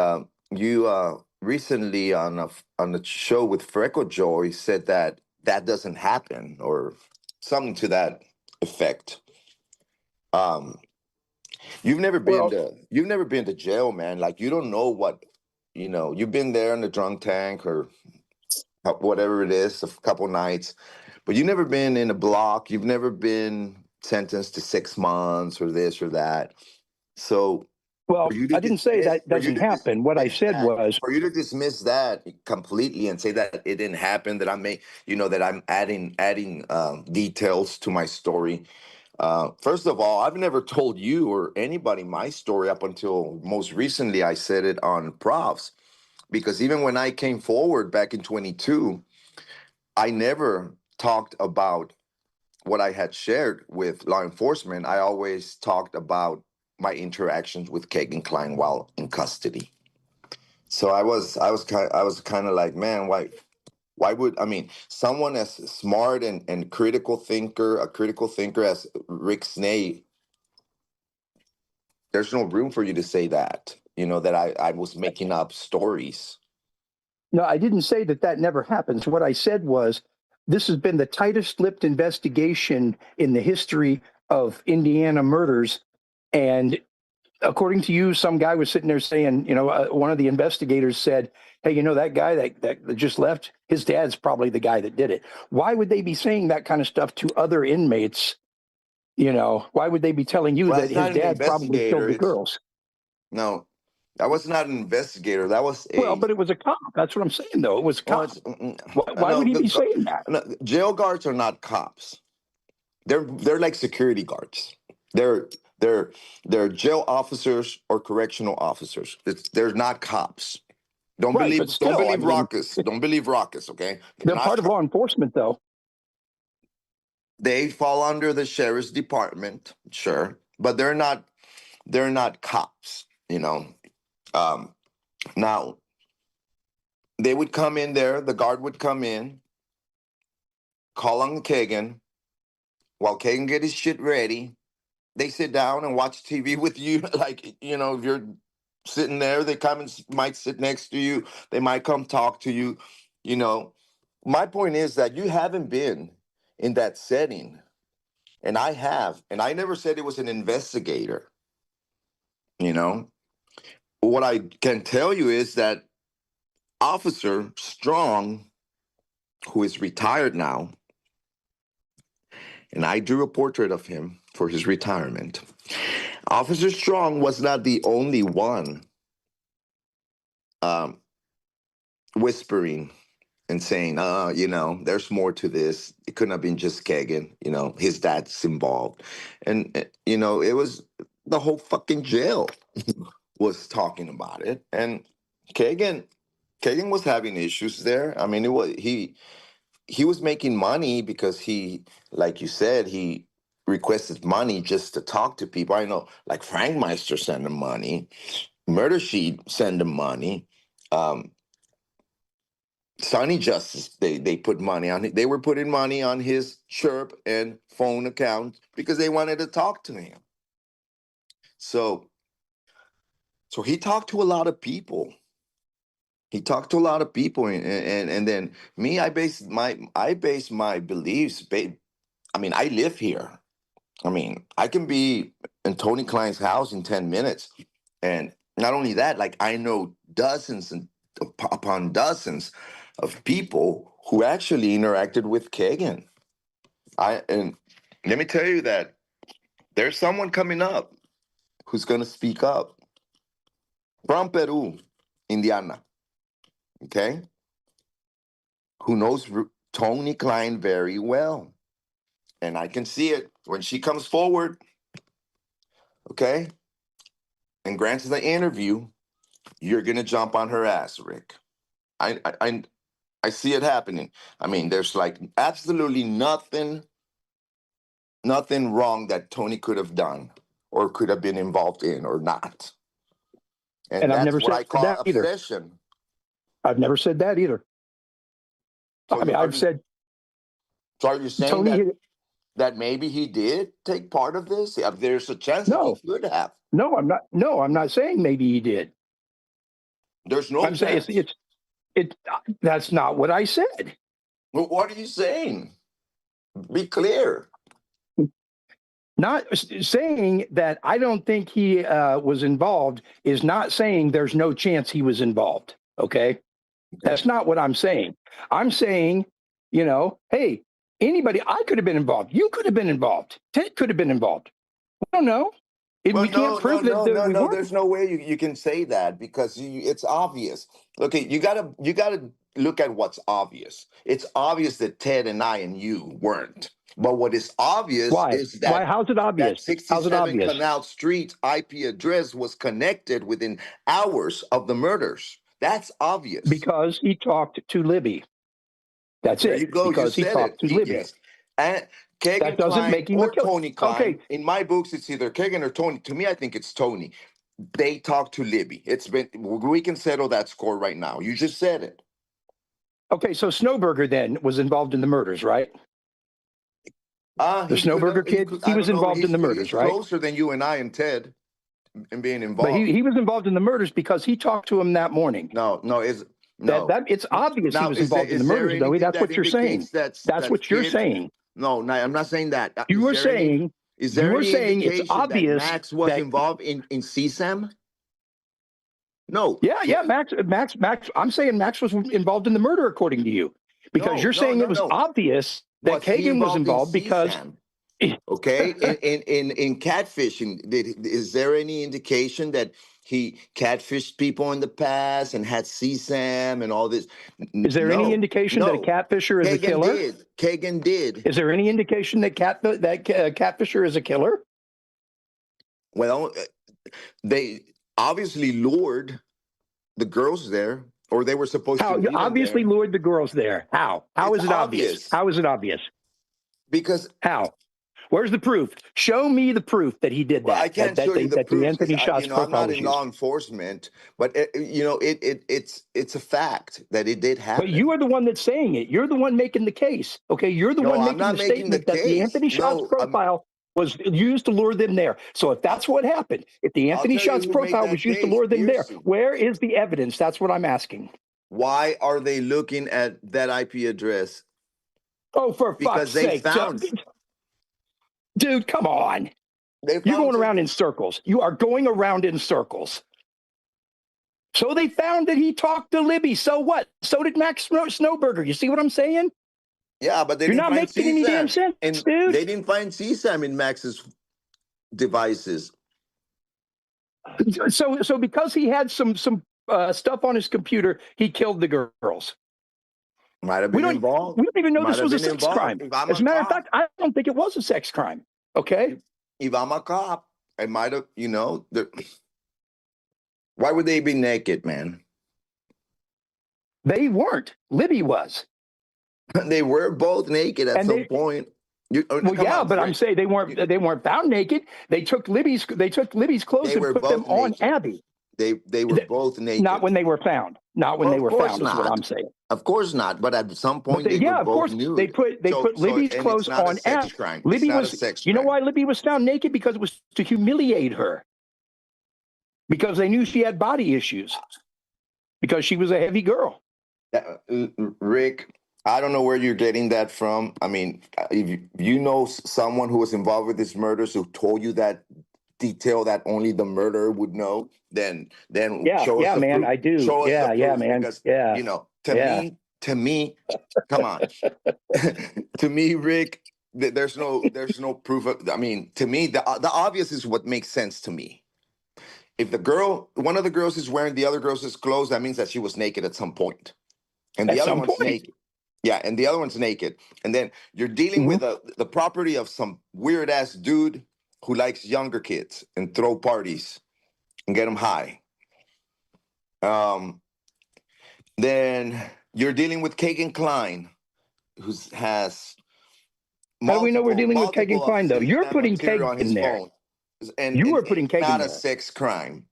you recently on the show with Freckle Joy said that doesn't happen, or something to that effect. You've never been to jail, man. Like, you don't know what, you've been there in the drunk tank or whatever it is, a couple nights, but you've never been in a block. You've never been sentenced to 6 months or this or that. So, Well, I didn't say that doesn't happen. What I said was, for you to dismiss that completely and say that it didn't happen, that I'm adding details to my story. First of all, I've never told you or anybody my story up until most recently. I said it on Profs, because even when I came forward back in 22, I never talked about what I had shared with law enforcement. I always talked about my interactions with Kagan Klein while in custody. So I was kind of like, man, why would, I mean, someone as smart and a critical thinker as Rick Snay, there's no room for you to say that, that I was making up stories. no, I didn't say that never happens. What I said was, this has been the tightest-lipped investigation in the history of Indiana murders. And according to you, some guy was sitting there saying, one of the investigators said, hey, that guy that just left, his dad's probably the guy that did it. Why would they be saying that kind of stuff to other inmates? Why would they be telling you that his dad probably killed the girls? No, that was not an investigator. That was Well, but it was a cop. That's what I'm saying, though. It was a cop. Why would he be saying that? No, jail guards are not cops. They're like security guards. They're jail officers or correctional officers. They're not cops. Don't believe Raucus. Don't believe Raucus, okay? They're part of law enforcement, though. They fall under the sheriff's department, sure, but they're not cops, Now, they would come in there, the guard would come in, call on Kagan. While Kagan get his shit ready, they sit down and watch TV with you. Like, if you're sitting there, they might sit next to you. They might come talk to you. My point is that you haven't been in that setting. And I have. And I never said it was an investigator. What I can tell you is that Officer Strong, who is retired now, and I drew a portrait of him for his retirement. Officer Strong was not the only one whispering and saying, there's more to this. It couldn't have been just Kagan. His dad's involved. And, it was the whole fucking jail was talking about it. And Kagan was having issues there. I mean, he was making money because he, like you said, he requested money just to talk to people. I know, like Frank Meister sent him money, Murder Sheet sent him money. Sonny Justice, they put money on it. They were putting money on his Chirp and phone account because they wanted to talk to him. So he talked to a lot of people. He talked to a lot of people, and then me, I base my beliefs. I mean, I live here. I mean, I can be in Tony Klein's house in 10 minutes, and not only that, like I know dozens and upon dozens of people who actually interacted with Kagan. And let me tell you that there's someone coming up who's going to speak up from Peru, Indiana. Okay, who knows Tony Klein very well. And I can see it when she comes forward, okay, and grants the interview, you're going to jump on her ass, Rick. I see it happening. I mean, there's like absolutely nothing wrong that Tony could have done or could have been involved in or not. And I've that's never what said I call that either. obsession. I've never said that either. So I mean, I've said. So are you saying Tony, that maybe he did take part of this? There's a chance that No. he could have. No, I'm not. No, I'm not saying maybe he did. There's no I'm saying chance. that's not what I said. Well, what are you saying? Be clear. Not saying that I don't think he was involved is not saying there's no chance he was involved. Okay. That's not what I'm saying. I'm saying, hey, anybody, I could have been involved. You could have been involved. Ted could have been involved. I don't know. We can't prove that we weren't. There's no way you can say that because it's obvious. Okay, you gotta look at what's obvious. It's obvious that Ted and I and you weren't. But what is obvious is that Why? How's it obvious? that How's it 67 obvious? Canal Street IP address was connected within hours of the murders. That's obvious. Because he talked to Libby. That's there it. You go. Because You he said talked it. to Libby. Yes. And Kagan That doesn't Klein make him or a killer. Tony Klein. Okay. In my books, it's either Kagan or Tony. To me, I think it's Tony. They talked to Libby. We can settle that score right now. You just said it. Okay, so Snowberger then was involved in the murders, right? The Snowberger kid, he was involved in the murders, he's right? Closer than you and I and Ted in being involved. But he was involved in the murders because he talked to him that morning. No. It's obvious he was involved in the murders, though. That's what you're saying. That's what you're saying. No, I'm not saying that. You were saying Is there any indication it's obvious that Max was involved in CSAM? No. Yeah, Max. I'm saying Max was involved in the murder, according to you, because you're saying it was obvious that Kagan was involved because. Okay, in catfishing, is there any indication that he catfished people in the past and had CSAM and all this? Is there any indication that a catfisher is a killer? Kagan did. Is there any indication that catfisher is a killer? Well, they obviously lured the girls there, or they were supposed to. Obviously lured the girls there. How? How is it obvious? How is it obvious? Because how? Where's the proof? Show me the proof that he did that. I can't show you the proof. The Anthony Shots I'm not in law enforcement, but it's a fact that it did happen. But you are the one that's saying it. You're the one making the case. Okay, you're the one making the statement that the Anthony Shots profile was used to lure them there. So if that's what happened, if the Anthony Shots profile was used to lure them there, where is the evidence? That's what I'm asking. Why are they looking at that IP address? Oh, for fuck's sake. Dude, come on. You're going around in circles. You are going around in circles. So they found that he talked to Libby. So what? So did Max Snowberger. You see what I'm saying? Yeah, but you're not making any damn sense, dude. They didn't find CSAM in Max's devices. So because he had some stuff on his computer, he killed the girls. Might have been involved. We don't even know this was a sex crime. As a matter of fact, I don't think it was a sex crime. Okay? If I'm a cop, I might have, why would they be naked, man? They weren't. Libby was. They were both naked at some point. I'm saying they weren't found naked. They took Libby's clothes and put them on Abby. They were both naked. Not when they were found. Not when they were found is what I'm saying. Of course not. But at some But point, they yeah, were of both course they nude. put Libby's And it's clothes not a on. sex crime. It's Libby not a was. sex You know crime. why Libby was found naked? Because it was to humiliate her. Because they knew she had body issues. Because she was a heavy girl. Rick, I don't know where you're getting that from. I mean, if you know someone who was involved with these murders who told you that detail that only the murderer would know, then Yeah, show us yeah, the man, proof. I do. Show us the Yeah, proof man. because Yeah, to me, come on, to me, Rick, there's no proof. I mean, to me, the obvious is what makes sense to me. If one of the girls is wearing the other girl's clothes, that means that she was naked at some point. And the at other some one's point. naked. Yeah, and the other one's naked. And then you're dealing Mhm. with the property of some weird ass dude who likes younger kids and throw parties and get them high. Then you're dealing with Kagan Klein, who has How do we know we're dealing with Kagan multiple Klein, though? You're obscene putting material Kagan on in his there. phone, and You are it's putting Kagan not a there. sex crime.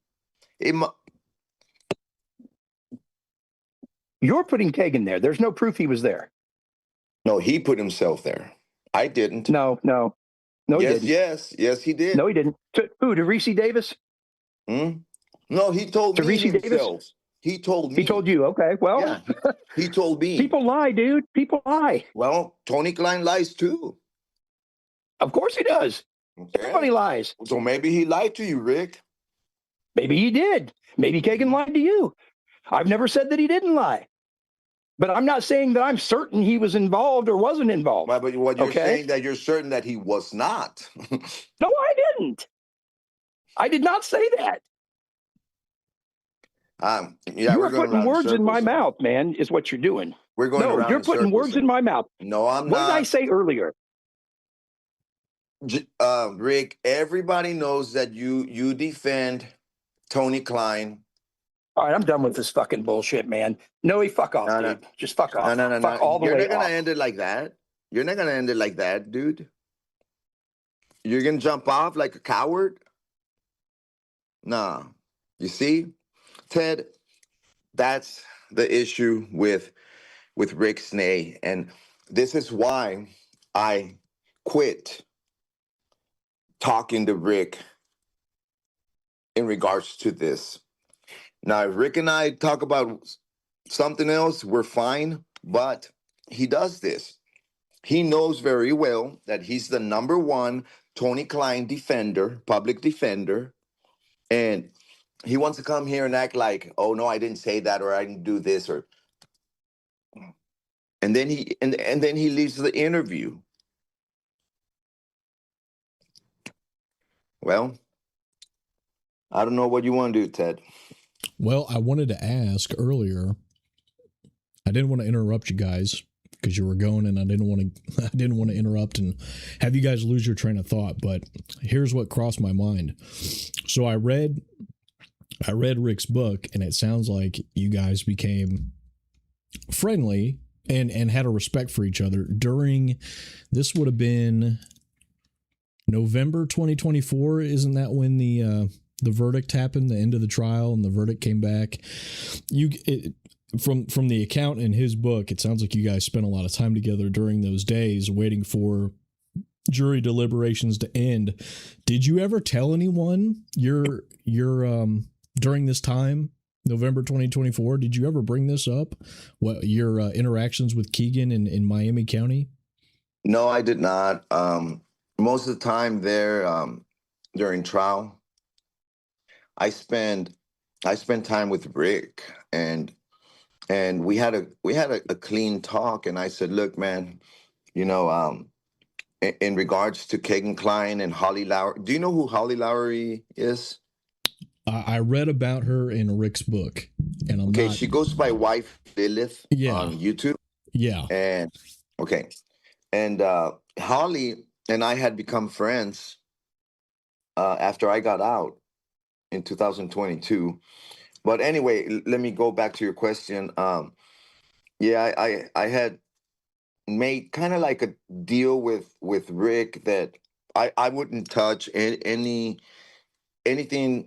You're putting Kagan there. There's no proof he was there. No, he put himself there. I didn't. No, he didn't. Yes, he did. No, he didn't. Who? To Reese Davis? No, he told To me Reese Davis? himself. He told me. He told you. Okay, well. Yeah, he told me. People lie, dude. People lie. Well, Tony Klein lies too. Of course he does. Okay. Everybody lies. So maybe he lied to you, Rick. Maybe he did. Maybe Kagan lied to you. I've never said that he didn't lie. But I'm not saying that I'm certain he was involved or wasn't involved. But what you're saying that you're certain that he was not. No, I didn't. I did not say that. Yeah, you're putting words in my mouth, man, is what you're doing. We're going around you're in putting circles, words in my mouth. No, I'm not. What did I not. say earlier? Rick, everybody knows that you defend Tony Klein. All right, I'm done with this fucking bullshit, man. No, fuck off, dude. Just fuck off. No. Fuck all the way off. You're not gonna end it like that. You're not gonna end it like that, dude. You're gonna jump off like a coward? Nah. You see, Ted, that's the issue with Rick Snay. And this is why I quit talking to Rick in regards to this. Now, if Rick and I talk about something else, we're fine, but he does this. He knows very well that he's the number one Tony Klein defender, public defender, and he wants to come here and act like, oh no, I didn't say that, or I didn't do this, or and then he leaves the interview. Well, I don't know what you want to do, Ted. Well, I wanted to ask earlier. I didn't want to interrupt you guys because you were going, and I didn't want to interrupt and have you guys lose your train of thought. But here's what crossed my mind. So I read Rick's book, and it sounds like you guys became friendly and had a respect for each other during. This would have been November 2024. Isn't that when the verdict happened, the end of the trial, and the verdict came back? From the account in his book, it sounds like you guys spent a lot of time together during those days waiting for jury deliberations to end. Did you ever tell anyone your during this time, November 2024, did you ever bring this up? What your interactions with Keegan in Miami County? No, I did not. Most of the time there during trial, I spent time with Rick, and we had a clean talk, and I said, look, man, in regards to Kagan Klein and Holly Lowry, do you know who Holly Lowry is? I read about her in Rick's book, and I'm not... She goes by Wife Lilith on YouTube. Yeah. And Holly and I had become friends after I got out in 2022. But anyway, let me go back to your question. I had made kind of like a deal with Rick that I wouldn't touch anything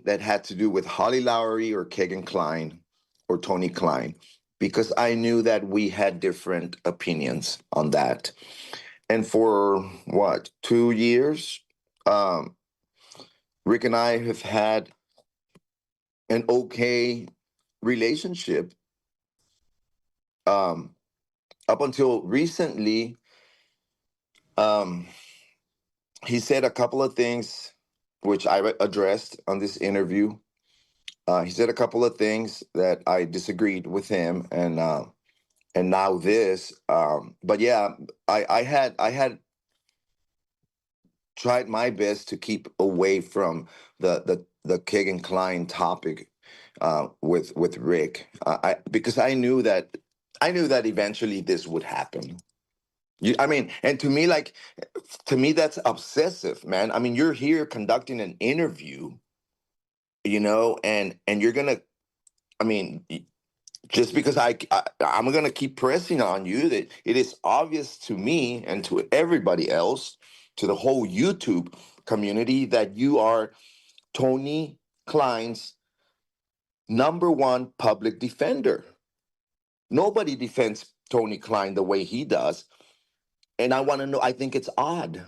that had to do with Holly Lowry or Kagan Klein or Tony Klein. because I knew that we had different opinions on that. And for what, 2 years, Rick and I have had an okay relationship. Up until recently, he said a couple of things which I addressed on this interview. He said a couple of things that I disagreed with him, and now this. But yeah, I had tried my best to keep away from the Kegan Kline topic with Rick, because I knew that eventually this would happen. I mean, and to me, that's obsessive, man. I mean, you're here conducting an interview, and you're gonna, I mean, just because I'm gonna keep pressing on you that it is obvious to me and to everybody else, to the whole YouTube community, that you are Tony Kline's #1 public defender. Nobody defends Tony Kline the way he does. And I want to know, I think it's odd.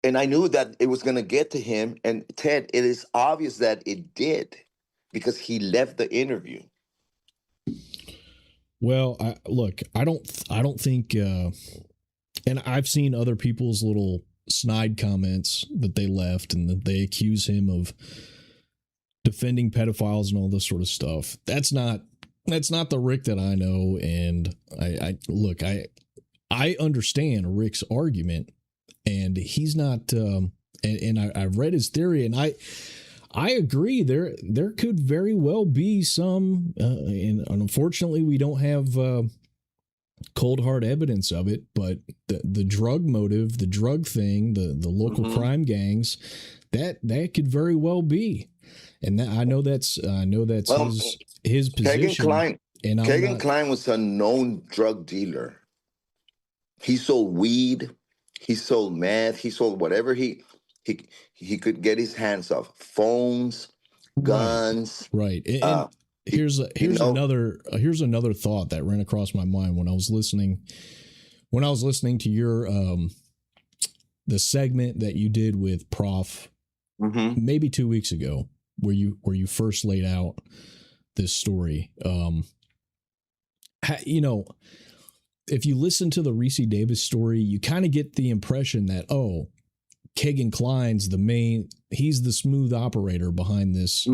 And I knew that it was going to get to him. And Ted, it is obvious that it did, because he left the interview. Well, I don't think, and I've seen other people's little snide comments that they left, and that they accuse him of defending pedophiles and all this sort of stuff. That's not the Rick that I know. And I understand Rick's argument, and he's not, and I've read his theory, and I agree. There could very well be some, and unfortunately we don't have cold hard evidence of it, but the drug motive, the drug thing, the local crime gangs, that could very well be. And I know that's his position. Kegan Kline was a known drug dealer. He sold weed, he sold meth, he sold whatever he could get his hands off. Phones, guns. Right. And here's another thought that ran across my mind when I was listening to your the segment that you did with Prof maybe 2 weeks ago, where you first laid out this story. If you listen to the Reese Davis story, you kind of get the impression that, Kegan Kline's he's the smooth operator behind this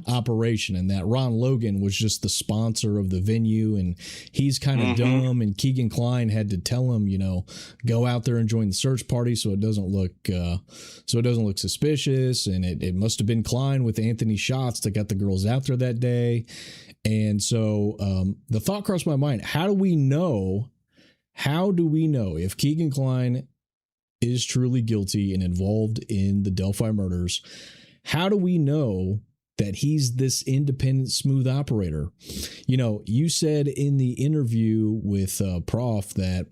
operation, and that Ron Logan was just the sponsor of the venue, and he's kind of dumb, and Kegan Kline had to tell him, go out there and join the search party so it doesn't look suspicious, and it must have been Kline with Anthony Schatz that got the girls out there that day. And so the thought crossed my mind, how do we know if Kegan Kline is truly guilty and involved in the Delphi murders? How do we know that he's this independent, smooth operator? You said in the interview with Prof that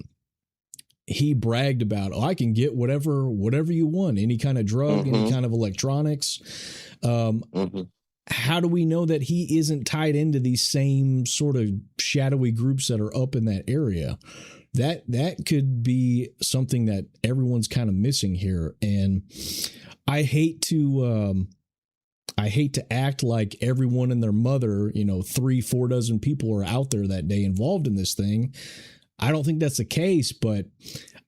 he bragged about, I can get whatever you want, any kind of drug, any kind of electronics. How do we know that he isn't tied into these same sort of shadowy groups that are up in that area? That could be something that everyone's kind of missing here. And I hate to act like everyone and their mother, 3-4 dozen people are out there that day involved in this thing. I don't think that's the case, but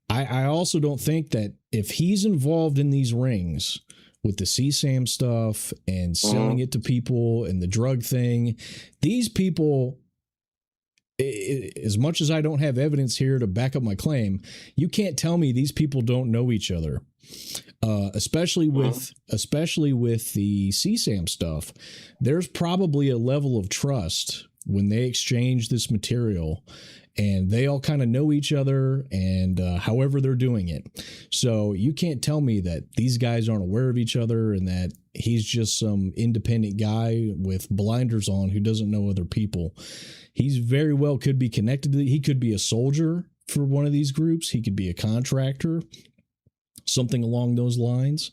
I also don't think that if he's involved in these rings with the CSAM stuff and selling it to people and the drug thing, these people, as much as I don't have evidence here to back up my claim, you can't tell me these people don't know each other, especially with the CSAM stuff. There's probably a level of trust when they exchange this material, and they all kind of know each other, and however they're doing it. So you can't tell me that these guys aren't aware of each other and that he's just some independent guy with blinders on who doesn't know other people. He's very well could be connected to he could be a soldier for one of these groups. He could be a contractor, something along those lines.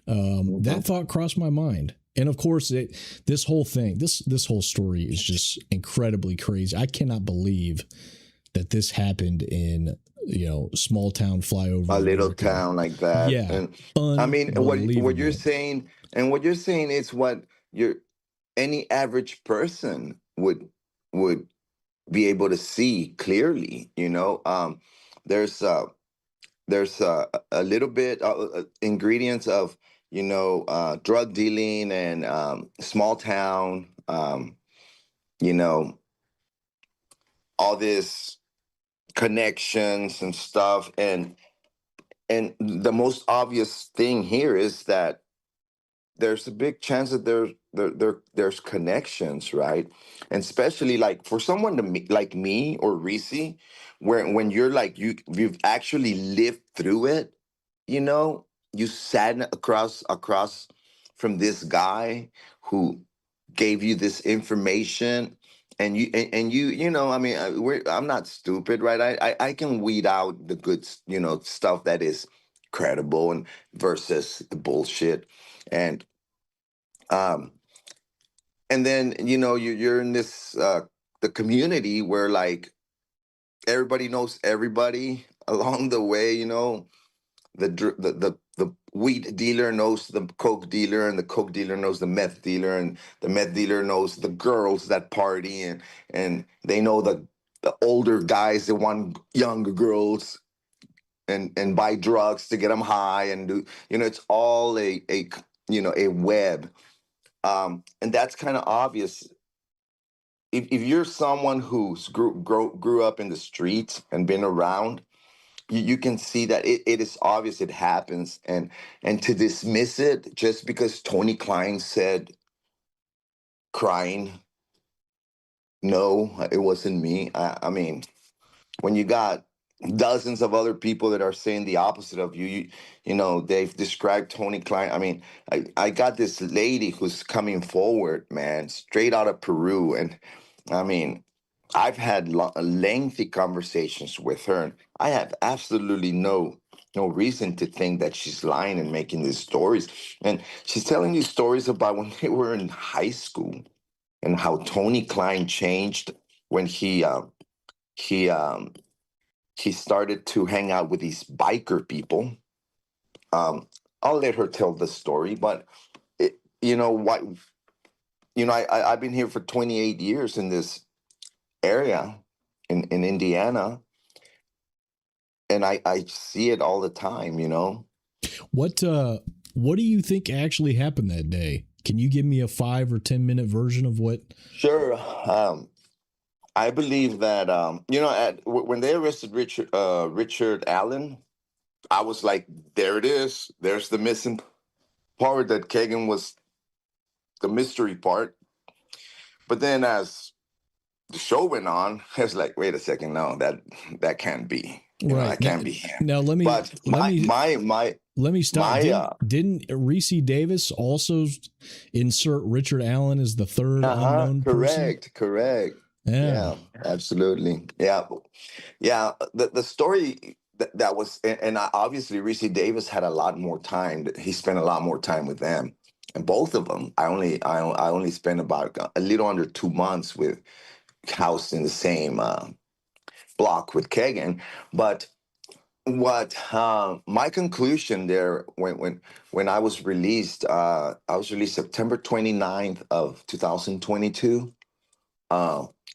That thought crossed my mind. And of course, this whole thing, this whole story is just incredibly crazy. I cannot believe that this happened in, small town flyover A little America. town like that. Yeah, And I mean, what you're unbelievable. saying, is what any average person would be able to see clearly. There's a little bit ingredients of drug dealing and small town. You know, all this connections and stuff, and the most obvious thing here is that there's a big chance that there's connections, right? And especially like for someone like me or Reese, where when you're like you've actually lived through it, you sat across from this guy who gave you this information, and I mean, I'm not stupid, right? I can weed out the good stuff that is credible and versus the bullshit. And um and then you're in this the community where like everybody knows everybody along the way. The weed dealer knows the coke dealer, and the coke dealer knows the meth dealer, and the meth dealer knows the girls that party, and they know the older guys that want younger girls and buy drugs to get them high and do it's all a web. And that's kind of obvious if you're someone who's grew up in the streets and been around. You can see that it is obvious it happens, and to dismiss it just because Tony Klein said crying, no, it wasn't me. I mean, when you got dozens of other people that are saying the opposite of they've described Tony Klein. I mean, I got this lady who's coming forward, man, straight out of Peru. And I mean, I've had lengthy conversations with her, and I have absolutely no reason to think that she's lying and making these stories. And she's telling these stories about when they were in high school and how Tony Klein changed when he he started to hang out with these biker people. I'll let her tell the story, but you know what? I've been here for 28 years in this area in Indiana, and I see it all the time. What do you think actually happened that day? Can you give me a 5 or 10 minute version of what? Sure. I believe that when they arrested Richard Allen, I was like, there it is. There's the missing part that Kagan was the mystery part. But then as the show went on, I was like, wait a second, no, that can't be. Right. That can't be him. Now let me But let me stop. my Didn't Reese Davis also insert Richard Allen as the third unknown person? correct. Yeah, absolutely. Yeah. The story that was, and obviously Reese Davis had a lot more time. He spent a lot more time with them, and both of them. I only spent about a little under 2 months with housed in the same block with Kagan. But what my conclusion there when I was released, I was released September 29th of 2022.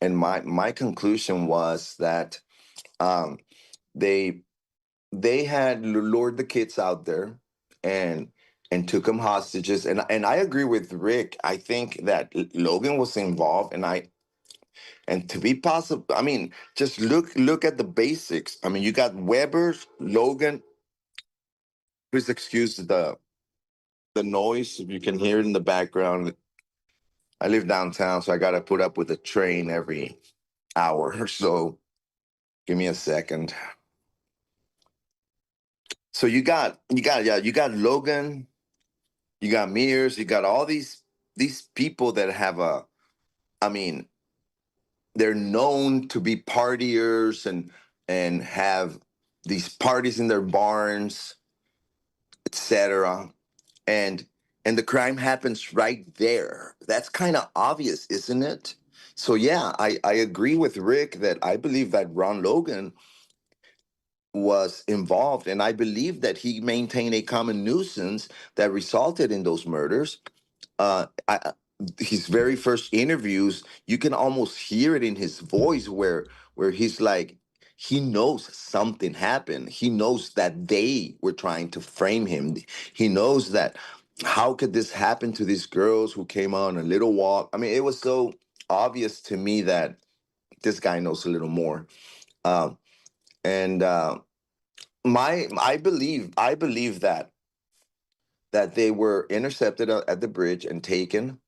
And my conclusion was that um, they had lured the kids out there and took them hostages. And I agree with Rick. I think that Logan was involved, and to be possible, I mean, just look at the basics. I mean, you got Weber, Logan. Please excuse the noise if you can hear it in the background. I live downtown, so I got to put up with a train every hour or so. Give me a second. So you got Logan, you got Mears, you got all these people that have I mean, they're known to be partiers and have these parties in their barns, etc. And and the crime happens right there. That's kind of obvious, isn't it? So yeah, I agree with Rick that I believe that Ron Logan was involved, and I believe that he maintained a common nuisance that resulted in those murders. His very first interviews, you can almost hear it in his voice where he's like, he knows something happened. He knows that they were trying to frame him. He knows that how could this happen to these girls who came on a little walk? I mean, it was so obvious to me that this guy knows a little more. And I believe that they were intercepted at the bridge and taken,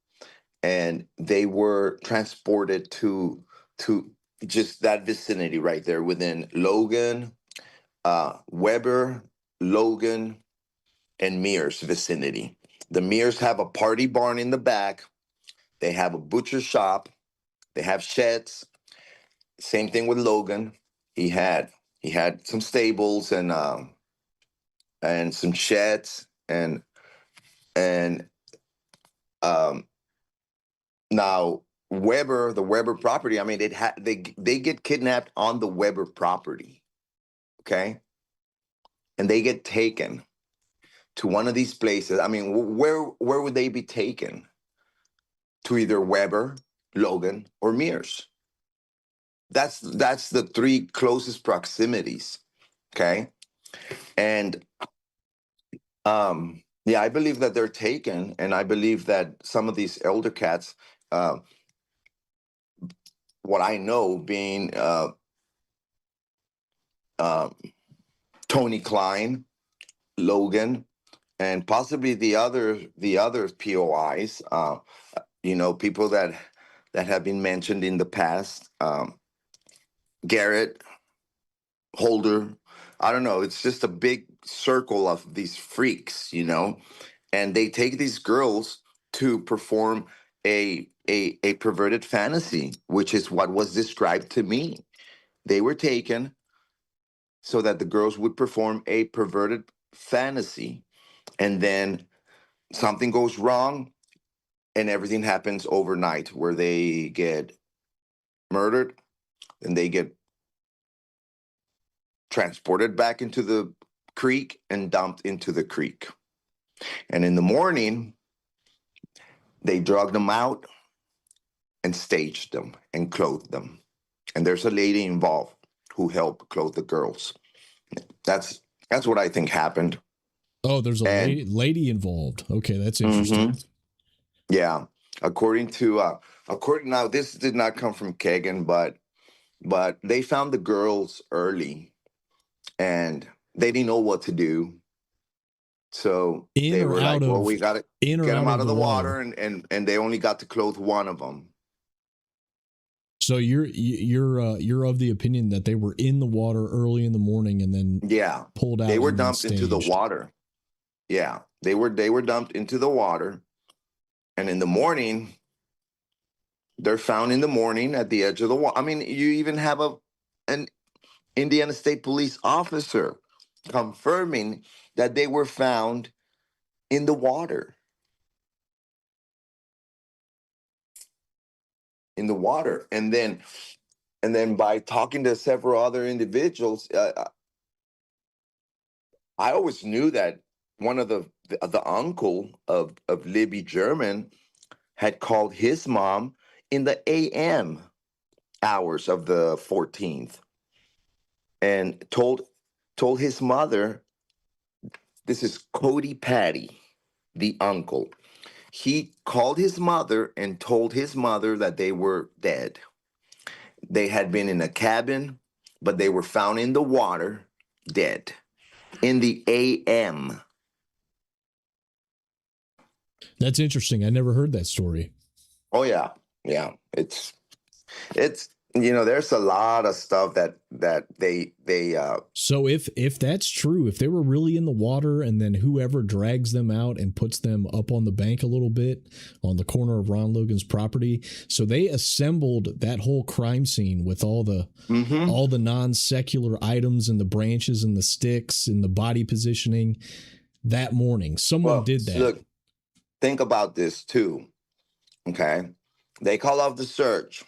and they were transported to just that vicinity right there within Logan, Weber, Logan, and Mears vicinity. The Mears have a party barn in the back. They have a butcher shop. They have sheds. Same thing with Logan. He had some stables and some sheds and um now Weber, the Weber property, I mean, they get kidnapped on the Weber property, okay? And they get taken to one of these places. I mean, where would they be taken? To either Weber, Logan, or Mears. That's the three closest proximities, okay? And yeah, I believe that they're taken, and I believe that some of these elder cats, what I know being Tony Klein, Logan, and possibly the other POIs, people that have been mentioned in the past, Garrett, Holder. I don't know. It's just a big circle of these freaks, and they take these girls to perform a perverted fantasy, which is what was described to me. They were taken so that the girls would perform a perverted fantasy, and then something goes wrong, and everything happens overnight, where they get murdered, and they get transported back into the creek and dumped into the creek. And in the morning, they drug them out and staged them and clothed them. And there's a lady involved who helped clothe the girls. That's what I think happened. Oh, there's a lady involved. Okay, that's interesting. Mm-hmm. Yeah. According now, this did not come from Kagan, but they found the girls early, and they didn't know what to do. So they were like, well, we got to get them out of the water, and they only got to clothe one of them. So you're of the opinion that they were in the water early in the morning and then pulled out. They were dumped into the water. Yeah, they were dumped into the water, and in the morning, they're found in the morning at the edge of the water. I mean, you even have an Indiana State Police officer confirming that they were found in the water. In the water, and then by talking to several other individuals, I always knew that one of the uncle of Libby German had called his mom in the AM hours of the 14th and told his mother, this is Cody Patty, the uncle. He called his mother and told his mother that they were dead. They had been in a cabin, but they were found in the water, dead, in the AM. That's interesting. I never heard that story. Oh, yeah. Yeah. It's there's a lot of stuff that they So if that's true, if they were really in the water and then whoever drags them out and puts them up on the bank a little bit on the corner of Ron Logan's property, so they assembled that whole crime scene with all the non-secular items and the branches and the sticks and the body positioning that morning. Someone did that. Look, think about this too. Okay, they call off the search.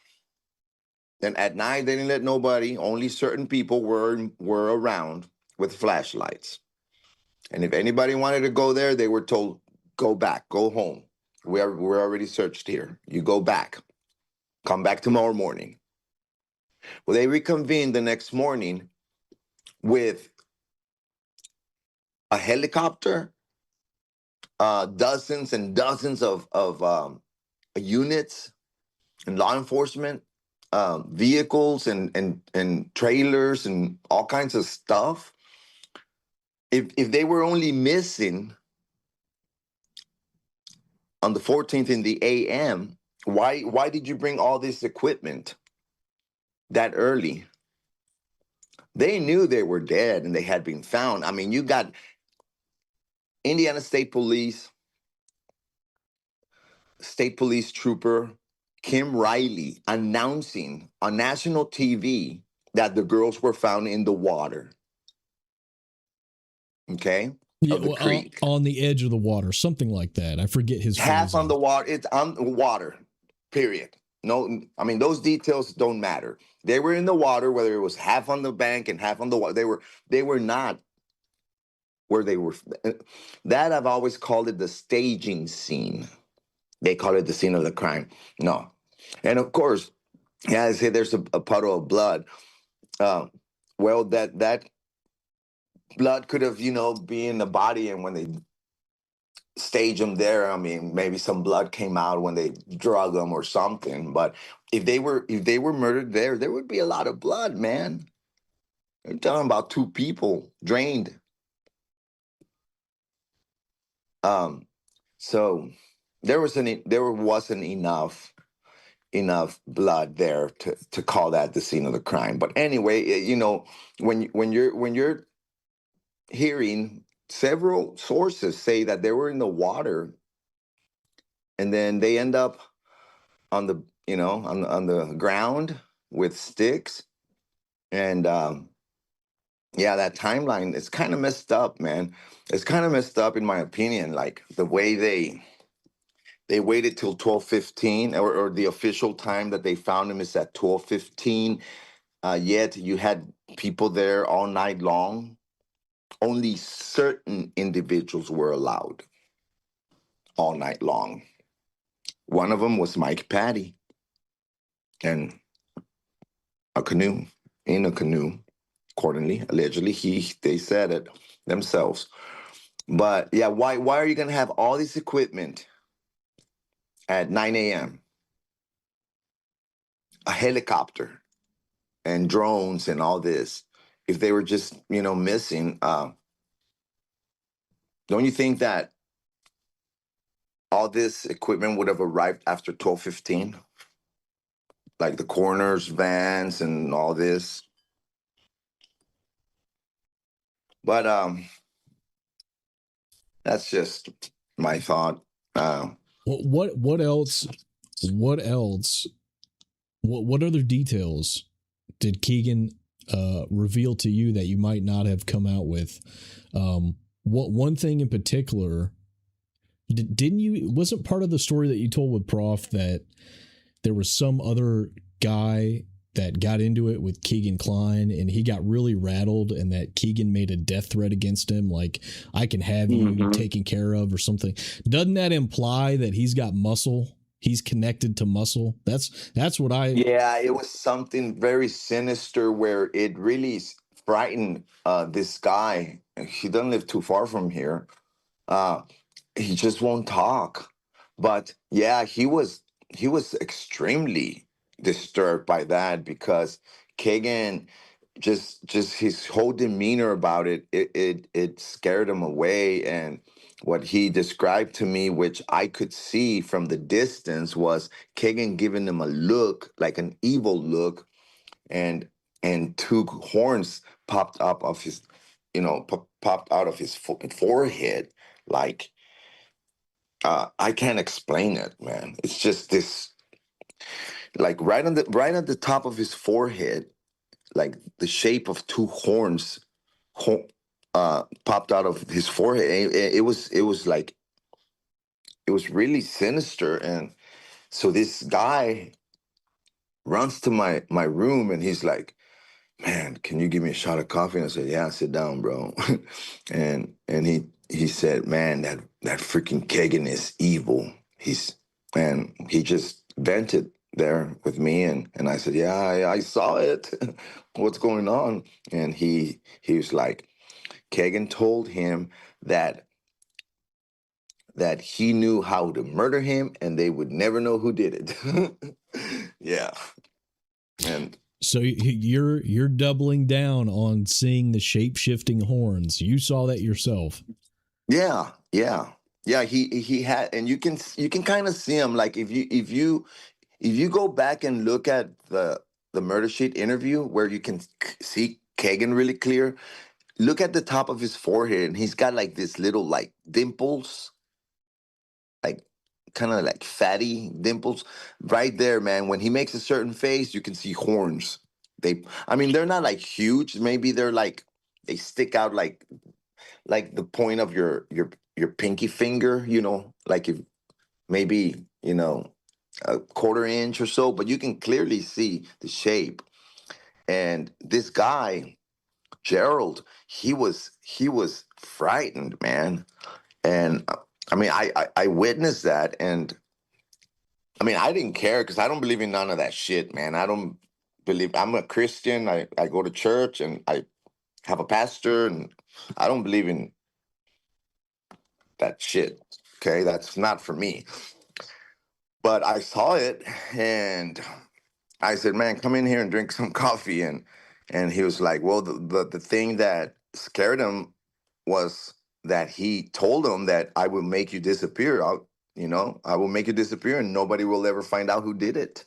Then at night they didn't let nobody. Only certain people were around with flashlights. And if anybody wanted to go there, they were told, "Go back, go home. We're already searched here. You go back. Come back tomorrow morning." Well, they reconvened the next morning with a helicopter, dozens and dozens of units and law enforcement vehicles and trailers and all kinds of stuff. If they were only missing on the 14th in the AM, why did you bring all this equipment that early? They knew they were dead and they had been found. I mean, you got Indiana State Police trooper Kim Riley announcing on national TV that the girls were found in the water. Okay? Yeah, Of the creek. on the edge of the water, something like that. I forget his Half phrasing. on the water. It's on the water, period. No, I mean, those details don't matter. They were in the water, whether it was half on the bank and half on the water. They were not where they were. That I've always called it the staging scene. They call it the scene of the crime. No. And of course, yeah, I say there's a puddle of blood. Well, that blood could have, be in the body, and when they stage them there, I mean, maybe some blood came out when they drug them or something. But if they were murdered there would be a lot of blood, man. You're talking about 2 people drained. So there wasn't enough blood there to call that the scene of the crime. But anyway, when you're hearing several sources say that they were in the water, and then they end up on the on the ground with sticks, and yeah, that timeline is kind of messed up, man. It's kind of messed up in my opinion, like the way they waited till 12:15, or the official time that they found him is at 12:15. Yet you had people there all night long. Only certain individuals were allowed all night long. One of them was Mike Patty, and in a canoe, accordingly, allegedly, they said it themselves. But yeah, why are you gonna have all this equipment at 9 a.m.? A helicopter and drones and all this, if they were just missing, don't you think that all this equipment would have arrived after 12:15, like the coroner's vans and all this? But that's just my thought. What else? What other details did Keegan reveal to you that you might not have come out with? What one thing in particular? Wasn't part of the story that you told with Prof that there was some other guy that got into it with Keegan Kline, and he got really rattled, and that Keegan made a death threat against him, like, "I can have you taken care of," or something? Doesn't that imply that he's got muscle? He's connected to muscle. That's what I. Yeah, it was something very sinister where it really frightened this guy. He doesn't live too far from here. He just won't talk. But yeah, he was extremely disturbed by that, because Kagan, just his whole demeanor about it scared him away. And what he described to me, which I could see from the distance, was Kagan giving him a look, like an evil look, and 2 horns popped up of his, popped out of his forehead, like. I can't explain it, man. It's just this, like right at the top of his forehead, like the shape of 2 horns, popped out of his forehead. It was like it was really sinister. And so this guy runs to my room and he's like, man, can you give me a shot of coffee? And I said, yeah, sit down, bro. and he said, man, that freaking Kagan is evil. And he just vented there with me, and I said, yeah, I saw it. What's going on? And he was like, Kagan told him that he knew how to murder him and they would never know who did it. Yeah. And so you're doubling down on seeing the shape-shifting horns. You saw that yourself. yeah. He had, and you can kind of see him. Like if you go back and look at the murder sheet interview where you can see Kagan really clear, look at the top of his forehead and he's got like this little like dimples, like kind of like fatty dimples right there, man. When he makes a certain face, you can see horns. They're not like huge. Maybe they're like, they stick out like the point of your pinky finger, like if maybe, a quarter inch or so, but you can clearly see the shape. And this guy, Gerald, he was frightened, man. And I witnessed that, and I didn't care because I don't believe in none of that shit, man. I don't believe. I'm a Christian. I go to church and I have a pastor, and I don't believe in that shit. Okay, that's not for me. But I saw it, and I said, "Man, come in here and drink some coffee." And he was like, "Well, the thing that scared him was that he told him that I will make you disappear. I will make you disappear, and nobody will ever find out who did it."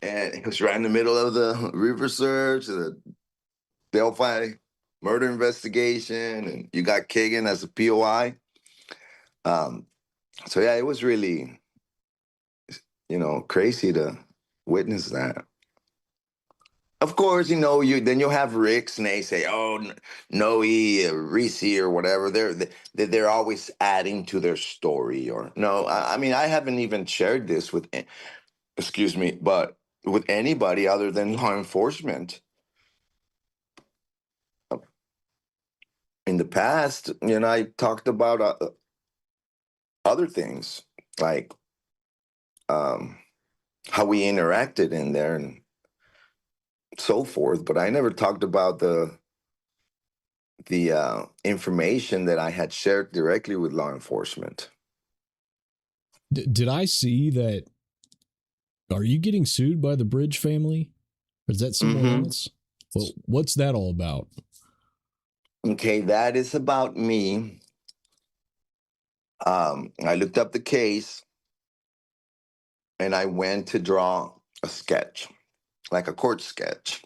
And it was right in the middle of the river search, the Delphi murder investigation, and you got Kagan as a POI. So yeah, it was really, crazy to witness that. Of course, then you'll have Rick Snay say, "Oh, Noe, Reese, or whatever." They're always adding to their story, or no. I haven't even shared this with, excuse me, but with anybody other than law enforcement. In the past, I talked about other things like how we interacted in there and so forth, but I never talked about the information that I had shared directly with law enforcement. Did I see that? Are you getting sued by the Bridge family? Or is that someone else? Well, what's that all about? Okay, that is about me. I looked up the case and I went to draw a sketch, like a court sketch.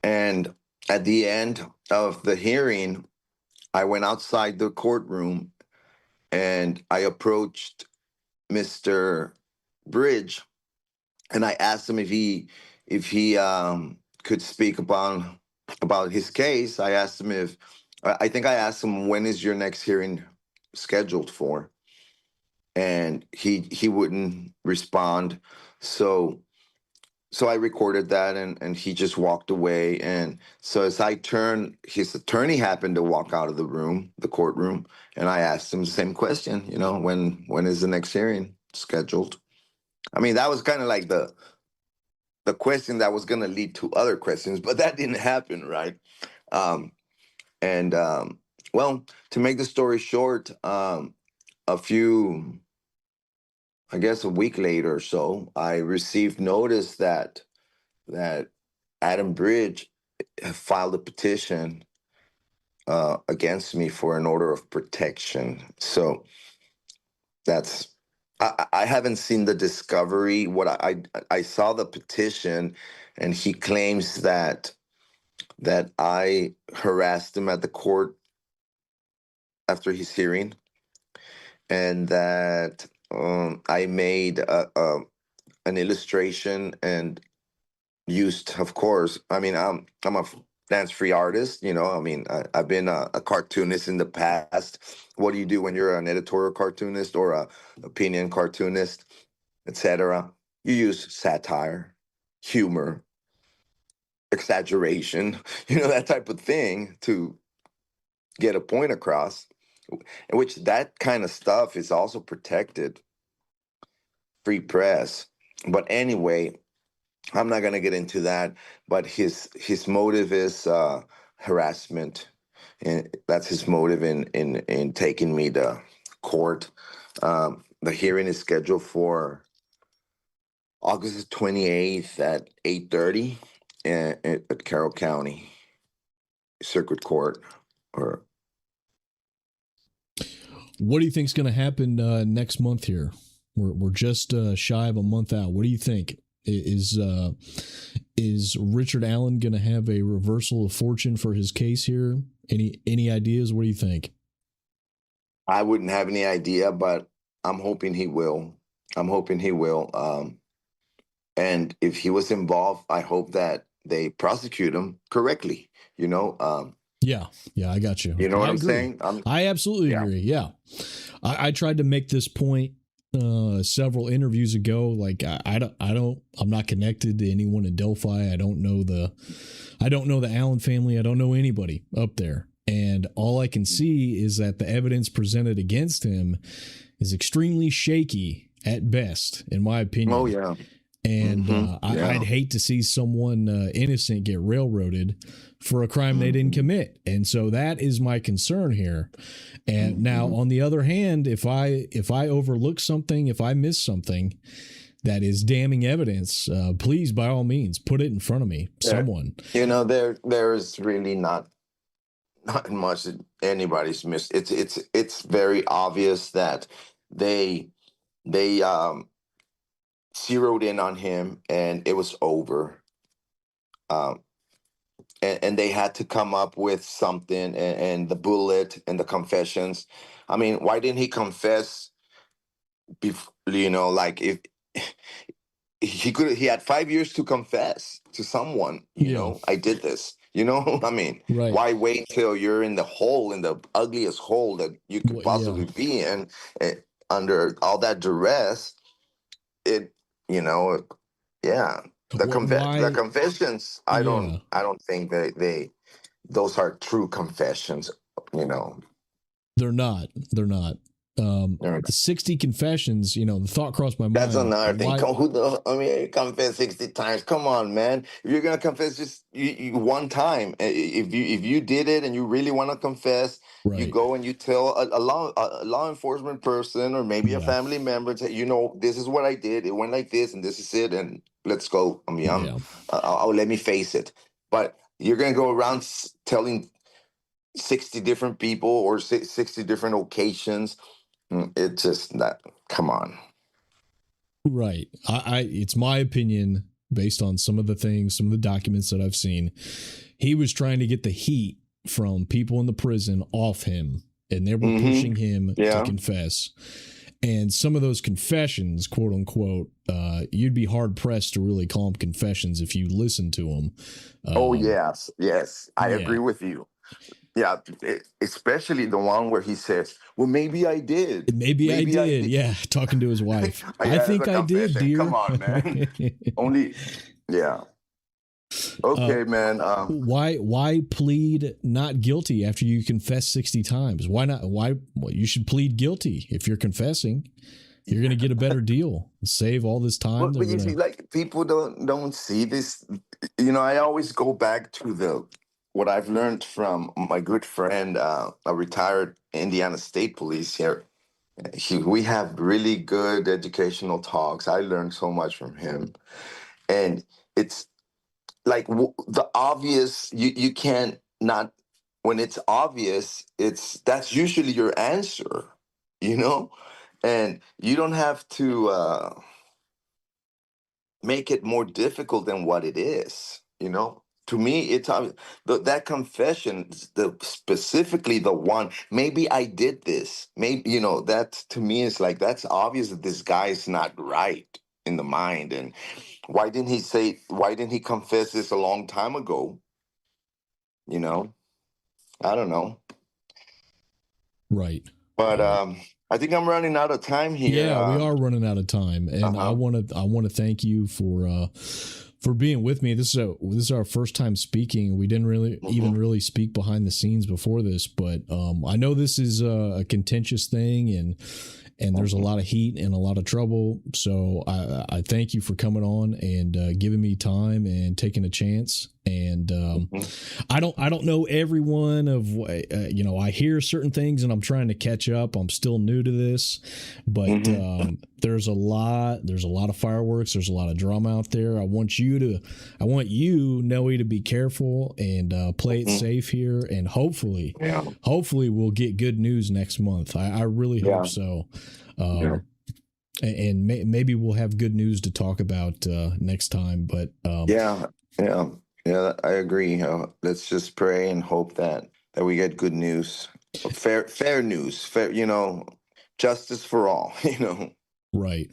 And at the end of the hearing, I went outside the courtroom and I approached Mr. Bridge and I asked him if he could speak about his case. I asked him I think I asked him, when is your next hearing scheduled for? And he wouldn't respond. So I recorded that, and he just walked away. And so as I turned, his attorney happened to walk out of the courtroom, and I asked him the same question, when is the next hearing scheduled? That was kind of like the question that was going to lead to other questions, but that didn't happen, right? Well, to make the story short, a week later or so, I received notice that Adam Bridge filed a petition against me for an order of protection. So that's, I haven't seen the discovery. What I saw the petition, and he claims that I harassed him at the court after his hearing, and that I made an illustration and used, of course. I'm a dance-free artist. You know, I mean, I've been a cartoonist in the past. What do you do when you're an editorial cartoonist or a opinion cartoonist, etc.? You use satire, humor, exaggeration, you know, that type of thing to get a point across, in which that kind of stuff is also protected, free press. But anyway, I'm not gonna get into that. But his motive is harassment, and that's his motive in taking me to court. The hearing is scheduled for August 28th at 8:30 at Carroll County Circuit Court. Or What do you think's going to happen next month here? We're just shy of a month out. What do you think? Is Richard Allen going to have a reversal of fortune for his case here? Any ideas? What do you think? I wouldn't have any idea, but I'm hoping he will. I'm hoping he will. And if he was involved, I hope that they prosecute him correctly. You know. Yeah, I got you. You know what I'm agree. saying? I absolutely agree. Yeah, I tried to make this point several interviews ago. Like I'm not connected to anyone in Delphi. I don't know the Allen family. I don't know anybody up there. And all I can see is that the evidence presented against him is extremely shaky at best, in my opinion. Oh yeah. And I'd hate to see someone innocent get railroaded for a crime they didn't commit. And so that is my concern here. And now, on the other hand, if I overlook something, if I miss something that is damning evidence, please, by all means, put it in front of me. Someone. You know, there is really not much that anybody's missed. It's very obvious that they zeroed in on him and it was over. And they had to come up with something, and the bullet and the confessions. I mean, why didn't he confess before, you know, like if he had 5 years to confess to someone, you know, I did this, you know, I mean, why wait till you're in the ugliest hole that you could possibly be in, under all that duress? You know, the confessions. I don't think those are true confessions. You know, they're not. The 60 confessions, you know, the thought crossed my mind. That's another thing. You confess 60 times. Come on, man. If you're gonna confess just you one time, if you did it and you really want to confess, you go and you tell a law enforcement person or maybe a family member, you know, this is what I did. It went like this, and this is it, and let's go. I mean, I'll let me face it. But you're gonna go around telling 60 different people or 60 different occasions. It's just that, come on. Right. It's my opinion, based on some of the documents that I've seen, he was trying to get the heat from people in the prison off him, and they were pushing him to confess. And some of those confessions, quote unquote, you'd be hard pressed to really call them confessions if you listen to them. Yes. I agree with you. Yeah, especially the one where he says, well, maybe I did. Maybe I did. Yeah, talking to his wife. I think I did, dear. Come on, man. Okay, man. Why plead not guilty after you confess 60 times? Why not? You should plead guilty if you're confessing. You're going to get a better deal. Save all this time. But you see, like, people don't see this. You know, I always go back to what I've learned from my good friend, a retired Indiana State Police here. We have really good educational talks. I learned so much from him. And it's like the obvious, you can't not, when it's obvious, that's usually your answer, you know? And you don't have to make it more difficult than what it is, you know? To me, it's that confession, specifically the one, maybe I did this. Maybe, you know, that to me is like, that's obvious that this guy's not right in the mind. And why didn't he confess this a long time ago? you know, I don't know. Right. But I think I'm running out of time here. Yeah, we are running out of time, and I want to thank you for being with me. This is our first time speaking. We didn't really even really speak behind the scenes before this, but I know this is a contentious thing, and there's a lot of heat and a lot of trouble. So I thank you for coming on and giving me time and taking a chance. And I don't know everyone of I hear certain things and I'm trying to catch up. I'm still new to this, but there's a lot of fireworks. There's a lot of drama out there. I want you, Noe, to be careful and play it safe here. And hopefully we'll get good news next month. I really hope so. And maybe we'll have good news to talk about next time. But I agree. Let's just pray and hope that we get good news, fair news, justice for all. Right.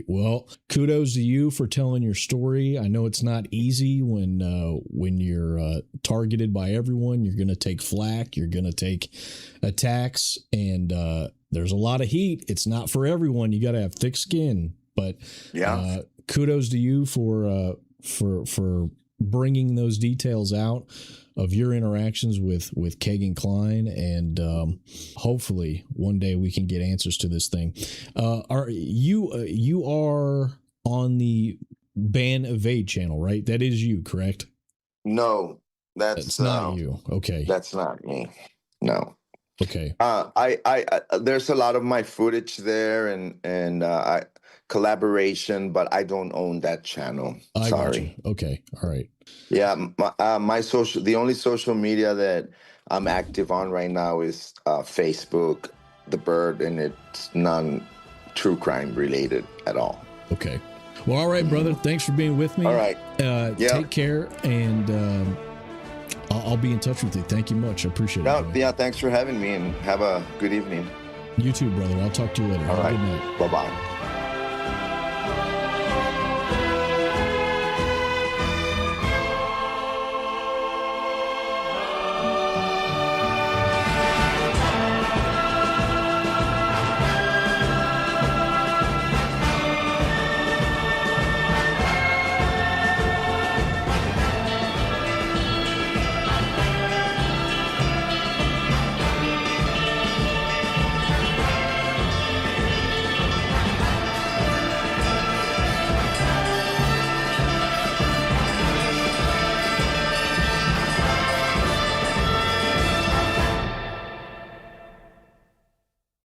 Well, kudos to you for telling your story. I know it's not easy when you're targeted by everyone. You're going to take flack. You're going to take attacks, and there's a lot of heat. It's not for everyone. You got to have thick skin. But kudos to you for bringing those details out of your interactions with Kagan Klein, and hopefully one day we can get answers to this thing. Are you are on the Ban Evade channel, right? That is you, correct? No, that's not you. Okay, that's not me. No. Okay. I there's a lot of my footage there and collaboration, but I don't own that channel. Sorry. Okay. All right. Yeah, the only social media that I'm active on right now is Facebook, The Bird, and it's non-true crime related at all. Okay. Well, all right, brother. Thanks for being with me. All right. Take care, and I'll be in touch with you. Thank you much. I appreciate it. Yeah, thanks for having me, and have a good evening. You too, brother. I'll talk to you later. All right. Good night. Bye-bye.